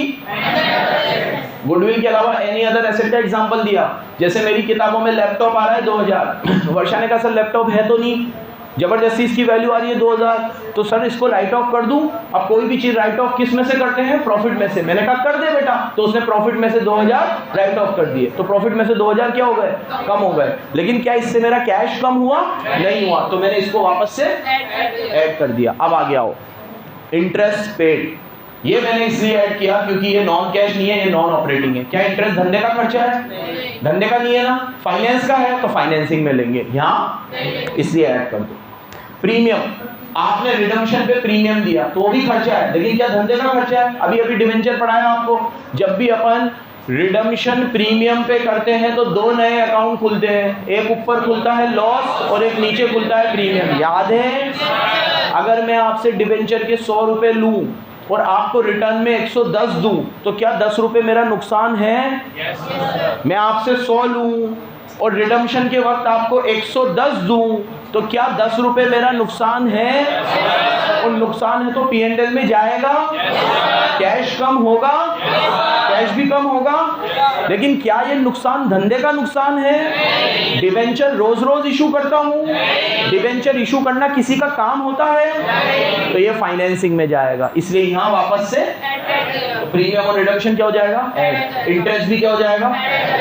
गुडविल के अलावा एनी अदर एसेट का एग्जांपल दिया। जैसे मेरी किताबों में लैपटॉप आ रहा है 2000, वर्षा ने कहा सर लैपटॉप है तो नहीं, ज़बरदस्ती इसकी वैल्यू आ रही है 2000, तो सर इसको राइट ऑफ कर दूं। अब कोई भी चीज़ राइट ऑफ किस में से करते हैं? प्रॉफिट में से। मैंने कहा कर दे बेटा, तो उसने प्रॉफिट में से 2000 राइट ऑफ कर दिए, तो प्रॉफिट में से 2000 क्या हो गए? कम हो गए। लेकिन क्या इससे मेरा कैश कम हुआ? नहीं हुआ, तो मैंने इसको वापस से ऐड कर दिया। अब आगे आओ, इंटरेस्ट पेड, ये मैंने इसलिए ऐड किया क्योंकि ये नॉन कैश नहीं है, ये नॉन ऑपरेटिंग है। क्या इंटरेस्ट धंधे का खर्चा है? धंधे का नहीं है ना, फाइनेंस का है, तो फाइनेंसिंग में लेंगे, यहाँ इसलिए ऐड कर दो। प्रीमियम, आपने रिडम्पशन पे प्रीमियम दिया तो वो भी खर्चा है, लेकिन क्या धंधे का खर्चा है? अभी अभी डिवेंचर पढ़ाया आपको, जब भी अपन रिडम्पशन प्रीमियम पे करते हैं तो दो नए अकाउंट खुलते हैं, एक ऊपर खुलता है लॉस और एक नीचे खुलता है प्रीमियम, याद है? अगर मैं आपसे डिवेंचर के 100 रुपये लूँ और आपको रिटर्न में 110 दूं तो क्या 10 रुपये मेरा नुकसान है? मैं आपसे 100 लूँ और रिडम्पशन के वक्त आपको 110 दूं तो क्या 10 रुपये मेरा नुकसान है? और नुकसान है तो P&L में जाएगा, कैश कम होगा, कैश भी कम होगा। लेकिन क्या ये नुकसान धंधे का नुकसान है? डिवेंचर रोज रोज इशू करता हूँ, डिवेंचर इशू करना किसी का काम होता है? तो ये फाइनेंसिंग में जाएगा, इसलिए यहाँ वापस से प्रीमियम और रिडक्शन क्या हो जाएगा? ऐड। इंटरेस्ट भी क्या हो जाएगा?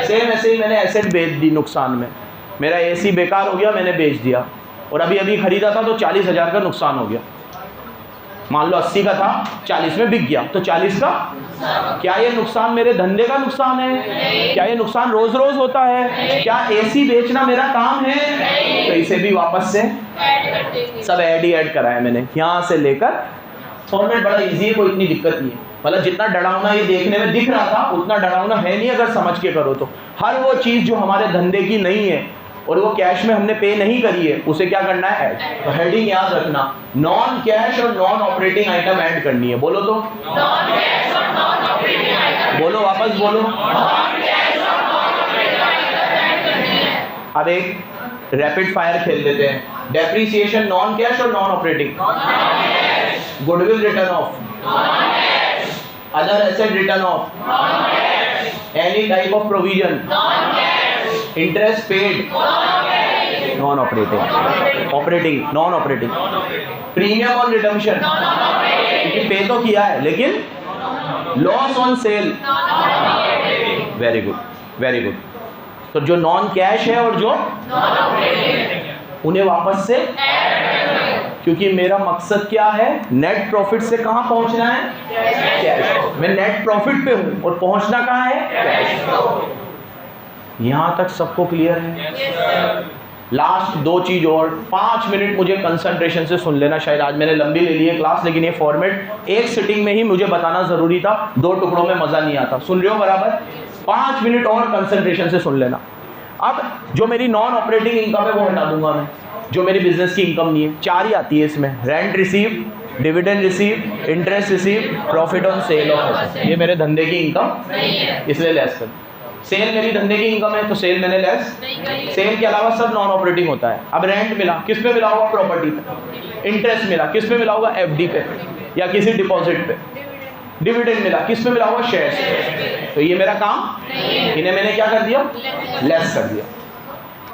सेम ऐसे ही मैंने एसेट बेच दी नुकसान में, मेरा AC बेकार हो गया, मैंने बेच दिया और अभी अभी खरीदा था तो 40,000 का नुकसान हो गया। मान लो 80 का था, 40 में बिक गया, तो 40 का क्या ये नुकसान मेरे धंधे का नुकसान है? क्या ये नुकसान रोज रोज होता है? क्या AC बेचना मेरा काम है? तो इसे भी वापस से सब ऐड ही ऐड कराया मैंने, यहाँ से लेकर। फॉर्मेट बड़ा इजी है, कोई इतनी दिक्कत नहीं है। मतलब जितना डरावना ये देखने में दिख रहा था उतना डरावना है नहीं अगर समझ के करो तो। हर वो चीज़ जो हमारे धंधे की नहीं है और वो कैश में हमने पे नहीं करी है, उसे क्या करना है? ऐड। तो हेडिंग याद रखना, नॉन कैश और नॉन ऑपरेटिंग आइटम ऐड करनी है। बोलो तो, नॉन कैश और नॉन ऑपरेटिंग आइटम। बोलो, वापस बोलो, नॉन कैश और नॉन ऑपरेटिंग आइटम ऐड करनी है। अब एक रैपिड फायर खेल लेते हैं। डेप्रिसिएशन नॉन कैश और non operating? Goodwill return of, other asset return of, any type of provision, interest paid, non operating, operating, non operating, premium on redemption, पे तो किया है लेकिन loss on sale, very good, very good. तो जो non cash है और जो उन्हें वापस से, क्योंकि मेरा मकसद क्या है? नेट प्रॉफिट से कहां पहुंचना है? कैश। मैं नेट प्रॉफिट पे हूं और पहुंचना कहां है? कैश। यहां तक सबको क्लियर है? लास्ट दो चीज और, 5 मिनट मुझे कंसंट्रेशन से सुन लेना। शायद आज मैंने लंबी ले ली है क्लास, लेकिन ये फॉर्मेट एक सिटिंग में ही मुझे बताना जरूरी था, 2 टुकड़ों में मजा नहीं आता। सुन रहे हो बराबर? 5 मिनट और कंसंट्रेशन से सुन लेना। अब जो मेरी नॉन ऑपरेटिंग इनकम है वो हटा दूंगा मैं, जो मेरी बिजनेस की इनकम नहीं है। 4 ही आती है इसमें, rent receive, dividend receive, interest receive, profit on sale of asset. ये मेरे धंधे की इनकम, इसलिए लेस कर। सेल मेरी धंधे की इनकम है तो सेल मैंने लेस। सेल के अलावा सब नॉन ऑपरेटिंग होता है। अब रेंट मिला, किस पे मिला होगा? प्रॉपर्टी पे। इंटरेस्ट मिला, किस पे मिला होगा? FD पे या किसी डिपॉजिट पे। डिविडेंड मिला, किस पे मिला होगा? शेयर्स पे। तो ये मेरा काम, इन्हें मैंने क्या कर दिया? लेस कर दिया।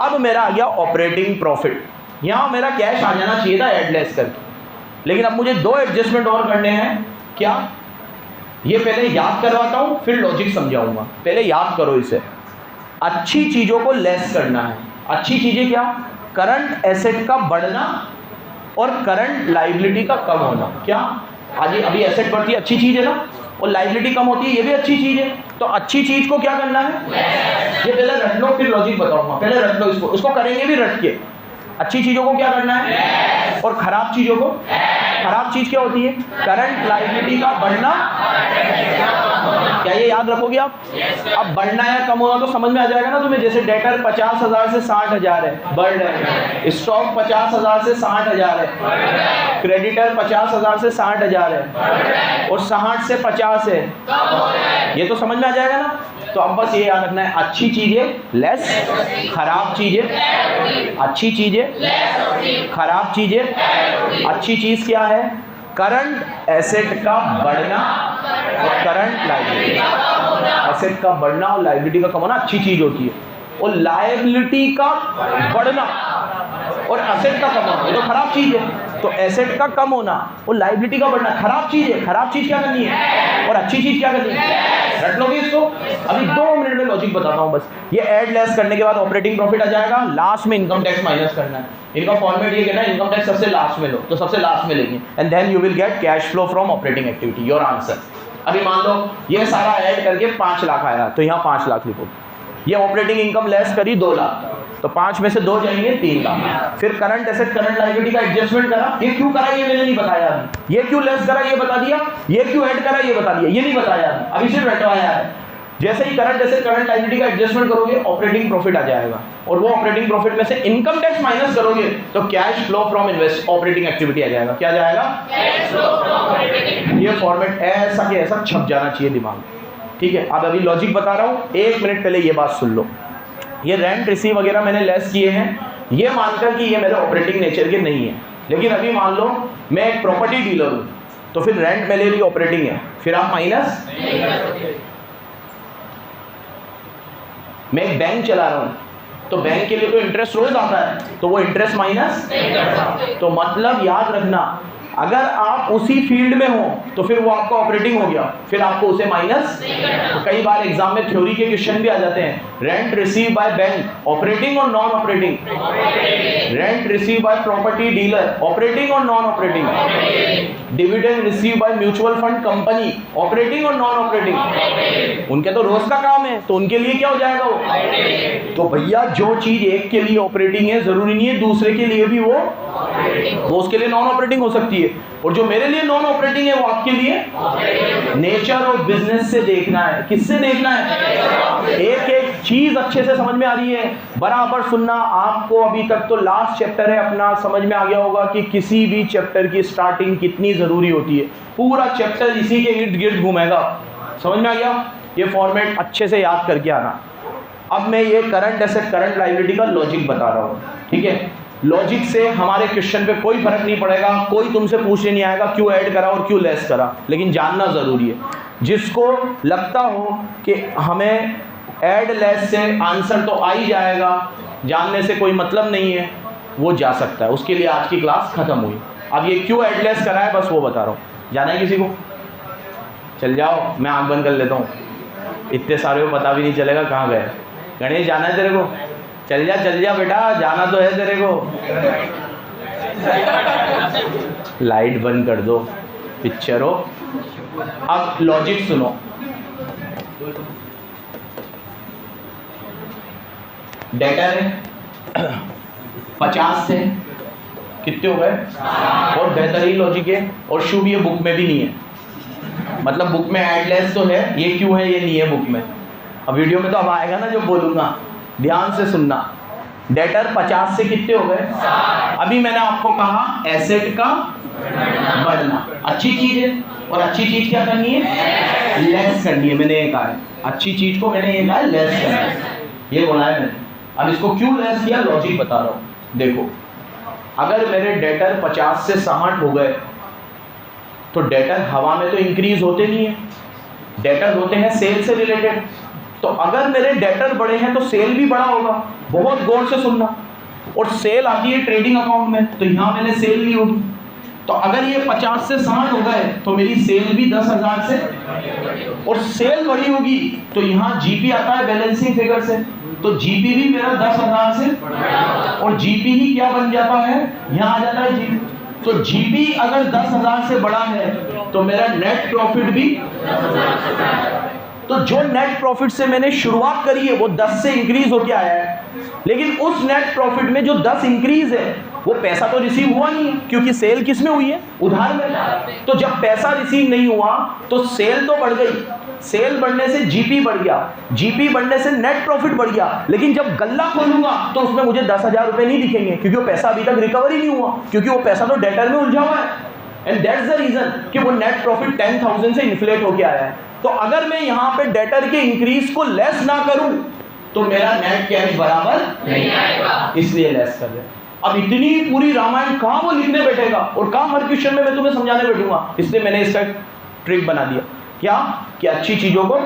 अब मेरा आ गया ऑपरेटिंग प्रॉफिट। यहाँ मेरा कैश आ जाना चाहिए था ऐड लेस करके, लेकिन अब मुझे 2 एडजस्टमेंट और करने हैं। क्या? ये पहले याद करवाता हूँ फिर लॉजिक समझाऊंगा। पहले याद करो इसे। अच्छी चीज़ों को लेस करना है। अच्छी चीज़ें क्या? करंट एसेट का बढ़ना और करंट लाइबिलिटी का कम होना। क्या? आज अभी एसेट बढ़ती है, अच्छी चीज़ है ना, और लाइबिलिटी कम होती है, ये भी अच्छी चीज़ है। तो अच्छी चीज़ को क्या करना है? ये पहले रट लो फिर लॉजिक बताऊंगा। पहले रट लो इसको करेंगे भी रट के। अच्छी चीज़ों को क्या करना है? और खराब चीज़ों को? खराब चीज़ क्या होती है? करंट लाइबिलिटी का बढ़ना। क्या ये याद रखोगे आप? अब बढ़ना या कम होना तो समझ में आ जाएगा ना तुम्हें। जैसे डेटर 50,000 से 60,000 है, बढ़ रहे हैं। स्टॉक 50,000 से 60,000 है, क्रेडिटर 50,000 से 60,000 है, और 60 से 50 है। ये तो समझ में आ जाएगा ना। तो अब बस ये याद रखना है, अच्छी चीजें लेस, खराब चीजें, अच्छी चीजें खराब चीजें। अच्छी चीज क्या है? करंट एसेट का बढ़ना और करंट लायबिलिटी, एसेट का बढ़ना और लायबिलिटी का कम होना अच्छी चीज होती है। और लायबिलिटी का बढ़ना और एसेट का कम होना ये तो खराब चीज है। तो एसेट का कम होना और लायबिलिटी का बढ़ना खराब चीज है। खराब चीज क्या करनी है और अच्छी चीज क्या करनी है? रट लोगे इसको? अभी 2 मिनट में लॉजिक बताता हूं बस। ये ऐड लेस करने के बाद ऑपरेटिंग प्रॉफिट आ जाएगा, लास्ट में इनकम टैक्स माइनस करना है। इनका फॉर्मेट ये कहना है इनकम टैक्स सबसे लास्ट में लो, तो सबसे लास्ट में लेंगे and then you will get cash flow from operating activity, your answer. अभी मान लो ये सारा ऐड करके 5 लाख आया, तो यहाँ 5 लाख लिखो। ये ऑपरेटिंग इनकम लेस करी 2 लाख, तो 5 में से 2 जाएंगे 3 लाख। फिर करंट एसेट करंट लायबिलिटी का एडजस्टमेंट करा, ये क्यों करा ये मैंने नहीं बताया अभी। ये क्यों लेस करा ये बता दिया, ये क्यों ऐड करा ये बता दिया, ये नहीं बताया अभी सिर्फ रटवाया है। जैसे ही करंट एसेट करंट लायबिलिटी का एडजस्टमेंट करोगे ऑपरेटिंग प्रॉफिट आ जाएगा, और वो ऑपरेटिंग प्रॉफिट में से इनकम टैक्स माइनस करोगे तो cash flow from invest operating activity आ जाएगा। क्या जाएगा? Cash flow from operating. ये फॉर्मेट ऐसा कि ऐसा छप जाना चाहिए दिमाग में, ठीक है। अब अभी लॉजिक बता रहा हूँ, 1 मिनट पहले ये बात सुन लो। ये रेंट रिसीव वगैरह मैंने लेस किए हैं ये मानकर कि ये मेरे ऑपरेटिंग नेचर के नहीं है। लेकिन अभी मान लो मैं एक प्रॉपर्टी डीलर हूँ, तो फिर रेंट मेरे लिए ऑपरेटिंग है, फिर आप माइनस। मैं एक बैंक चला रहा हूँ, तो बैंक के लिए तो इंटरेस्ट रोज आता है, तो वो इंटरेस्ट माइनस। तो मतलब याद रखना, अगर आप उसी फील्ड में हो तो फिर वो आपका ऑपरेटिंग हो गया, फिर आपको उसे माइनस। तो कई बार एग्जाम में थ्योरी के क्वेश्चन भी आ जाते हैं, rent receive by bank operating और non operating, rent receive by property dealer operating और non operating, dividend receive by mutual fund company operating और नॉन ऑपरेटिंग। उनके तो रोज का काम है, तो उनके लिए क्या हो जाएगा वो। तो भैया जो चीज एक के लिए ऑपरेटिंग है जरूरी नहीं है दूसरे के लिए भी वो उसके लिए नॉन ऑपरेटिंग हो सकती है, और जो मेरे लिए नॉन ऑपरेटिंग है वो आपके लिए। नेचर ऑफ बिजनेस से देखना है, किससे देखना है? एक एक चीज अच्छे से समझ में आ रही है, बराबर सुनना। आपको अभी तक तो लास्ट चैप्टर है अपना, समझ में आ गया होगा कि किसी भी चैप्टर की स्टार्टिंग कितनी जरूरी होती है। पूरा चैप्टर इसी के इर्द गिर्द घूमेगा, समझ में आ गया? ये फॉर्मेट अच्छे से याद करके आना। अब मैं ये करंट एसेट करंट लायबिलिटी का लॉजिक बता रहा हूँ, ठीक है। लॉजिक से हमारे क्वेश्चन पे कोई फर्क नहीं पड़ेगा, कोई तुमसे पूछने नहीं आएगा क्यों ऐड करा और क्यों लेस करा, लेकिन जानना जरूरी है। जिसको लगता हो कि हमें ऐड लेस से आंसर तो आ ही जाएगा, जानने से कोई मतलब नहीं है, वो जा सकता है, उसके लिए आज की क्लास खत्म हुई। अब ये क्यों ऐड लेस करा है बस वो बता रहा हूँ। जाना है किसी को? चल जाओ, मैं आँख बंद कर लेता हूँ, इतने सारे को पता भी नहीं चलेगा कहाँ गए। गणेश जाना है तेरे को? चल जा बेटा, जाना तो है तेरे को। लाइट बंद कर दो, पिक्चर हो। अब लॉजिक सुनो, डेटर है 50 से कितने हो गए, और बेहतरीन लॉजिक है, और शुभ ये बुक में भी नहीं है, मतलब बुक में ऐड लेस तो है, ये क्यों है ये नहीं है बुक में। अब वीडियो में तो अब आएगा ना जो बोलूँगा, ध्यान से सुनना। डेटर 50 से कितने हो गए? अभी मैंने आपको कहा एसेट का बढ़ना अच्छी चीज है, और अच्छी चीज क्या करनी है? लेस करनी है। मैंने ये कहा है अच्छी चीज को, मैंने ये कहा है लेस करना है, ये बोला है मैंने। अब इसको क्यों लेस किया लॉजिक बता रहा हूँ। देखो, अगर मेरे डेटर 50 से 60 हो गए तो डेटर हवा में तो इंक्रीज होते नहीं है, डेटर होते हैं सेल से रिलेटेड। तो अगर मेरे डेटर बड़े हैं तो सेल भी बड़ा होगा, बहुत गौर से सुनना। और सेल आती है ट्रेडिंग अकाउंट में, तो यहाँ मैंने सेल ली होगी। तो अगर ये 50 से 60 हो गए तो मेरी सेल भी 10,000 से, और सेल बड़ी होगी तो यहाँ जीपी आता है बैलेंसिंग फिगर से, तो जीपी भी मेरा 10,000 से, और जीपी ही क्या बन जाता है, यहाँ आ जाता है जीपी। तो जीपी अगर 10,000 से बड़ा है तो मेरा नेट प्रॉफिट भी, तो जो नेट प्रॉफिट से मैंने शुरुआत करी है वो 10 से इंक्रीज होके आया है, लेकिन उस नेट प्रॉफिट में जो 10 इंक्रीज है वो पैसा तो रिसीव हुआ नहीं, क्योंकि सेल किस में हुई है? उधार में। तो जब पैसा रिसीव नहीं हुआ तो सेल तो बढ़ गई, सेल बढ़ने से जीपी बढ़ गया, जीपी बढ़ने से नेट प्रॉफिट बढ़ गया, लेकिन जब गल्ला खोलूंगा तो उसमें मुझे 10,000 रुपए नहीं दिखेंगे, क्योंकि वो पैसा अभी तक रिकवर ही नहीं हुआ, क्योंकि वो पैसा तो डेटर में उलझा हुआ है। एंड दैट्स द रीजन कि वो नेट प्रॉफिट 10,000 से इन्फ्लेट होके आया है। तो अगर मैं यहां पे डेटर के इंक्रीज को लेस ना करूं तो मेरा नेट कैश बराबर नहीं आएगा, इसलिए लेस कर रहे हैं। अब इतनी पूरी रामायण कहां वो लिखने बैठेगा और कहां हर क्वेश्चन में मैं तुम्हें समझाने बैठूंगा, इसलिए मैंने इसका ट्रिक बना दिया। क्या कि अच्छी चीजों को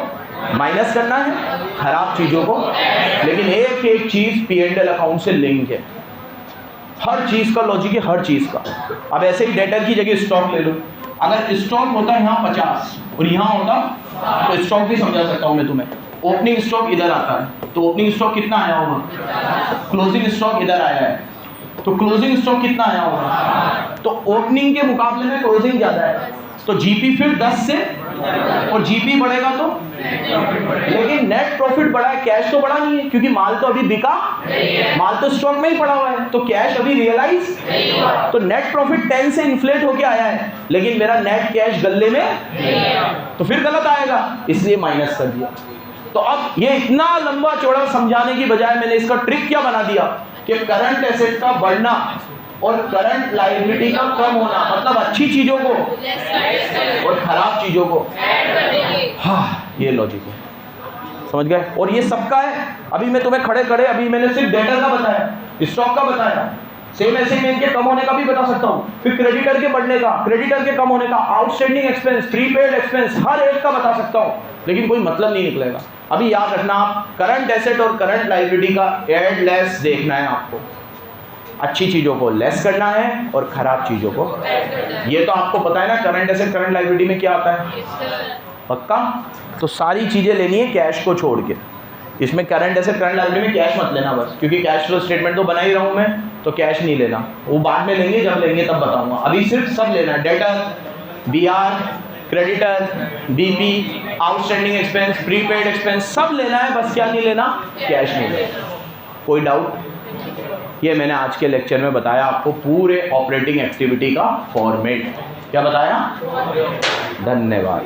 माइनस करना है, खराब चीजों को, लेकिन एक एक चीज P&L अकाउंट से लिंक है, हर चीज का लॉजिक है, हर चीज का। अब ऐसे ही डेटर की जगह स्टॉक ले लो, अगर स्टॉक होता यहाँ 50 और यहाँ होता तो स्टॉक भी समझा सकता हूँ मैं तुम्हें। ओपनिंग स्टॉक इधर आता है तो ओपनिंग स्टॉक कितना आया होगा, क्लोजिंग स्टॉक इधर आया है तो क्लोजिंग स्टॉक कितना आया होगा, तो ओपनिंग के मुकाबले में क्लोजिंग ज्यादा है तो जीपी फिर 10 से, और जीपी बढ़ेगा तो, लेकिन नेट प्रॉफिट बढ़ा है, कैश तो बढ़ा नहीं है क्योंकि माल तो अभी बिका, माल तो स्टॉक में ही पड़ा हुआ है, तो कैश अभी रियलाइज, तो नेट प्रॉफिट 10 से इन्फ्लेट होके आया है लेकिन मेरा नेट कैश गल्ले में, तो फिर गलत आएगा, इसलिए माइनस कर दिया। तो अब ये इतना लंबा चौड़ा समझाने की बजाय मैंने इसका ट्रिक क्या बना दिया कि करंट एसेट का बढ़ना और करंट लायबिलिटी का कम होना, मतलब अच्छी चीजों को और खराब चीजों को, हाँ ये लॉजिक है, समझ गए। और ये सबका है, अभी मैं तुम्हें खड़े खड़े अभी मैंने सिर्फ डेटर का बताया, स्टॉक का बताया, सेम ऐसे ही इनके कम होने का भी बता सकता हूँ, फिर क्रेडिटर के बढ़ने का, क्रेडिटर के कम होने का, आउटस्टैंडिंग एक्सपेंस, प्रीपेड एक्सपेंस, हर एक का बता सकता हूँ, लेकिन कोई मतलब नहीं निकलेगा। अभी याद रखना, आप करंट एसेट और करंट लायबिलिटी का एड लेस देखना है आपको, अच्छी चीजों को लेस करना है और खराब चीजों को, ये तो आपको पता है ना करंट एसेट करंट लायबिलिटी में क्या आता है, पक्का। तो सारी चीजें लेनी है कैश को छोड़ के, इसमें करंट एसेट करंट लायबिलिटी में कैश मत लेना बस, क्योंकि कैश फ्लो स्टेटमेंट तो बना ही रहा हूं मैं, तो कैश नहीं लेना, वो बाद में लेंगे, जब लेंगे तब बताऊंगा। अभी सिर्फ सब लेना है, debtor, BR, creditor, BP, outstanding expense, prepaid expense, सब लेना है, बस क्या नहीं लेना, कैश नहीं लेना। कोई डाउट? ये मैंने आज के लेक्चर में बताया आपको पूरे ऑपरेटिंग एक्टिविटी का फॉर्मेट, क्या बताया। धन्यवाद।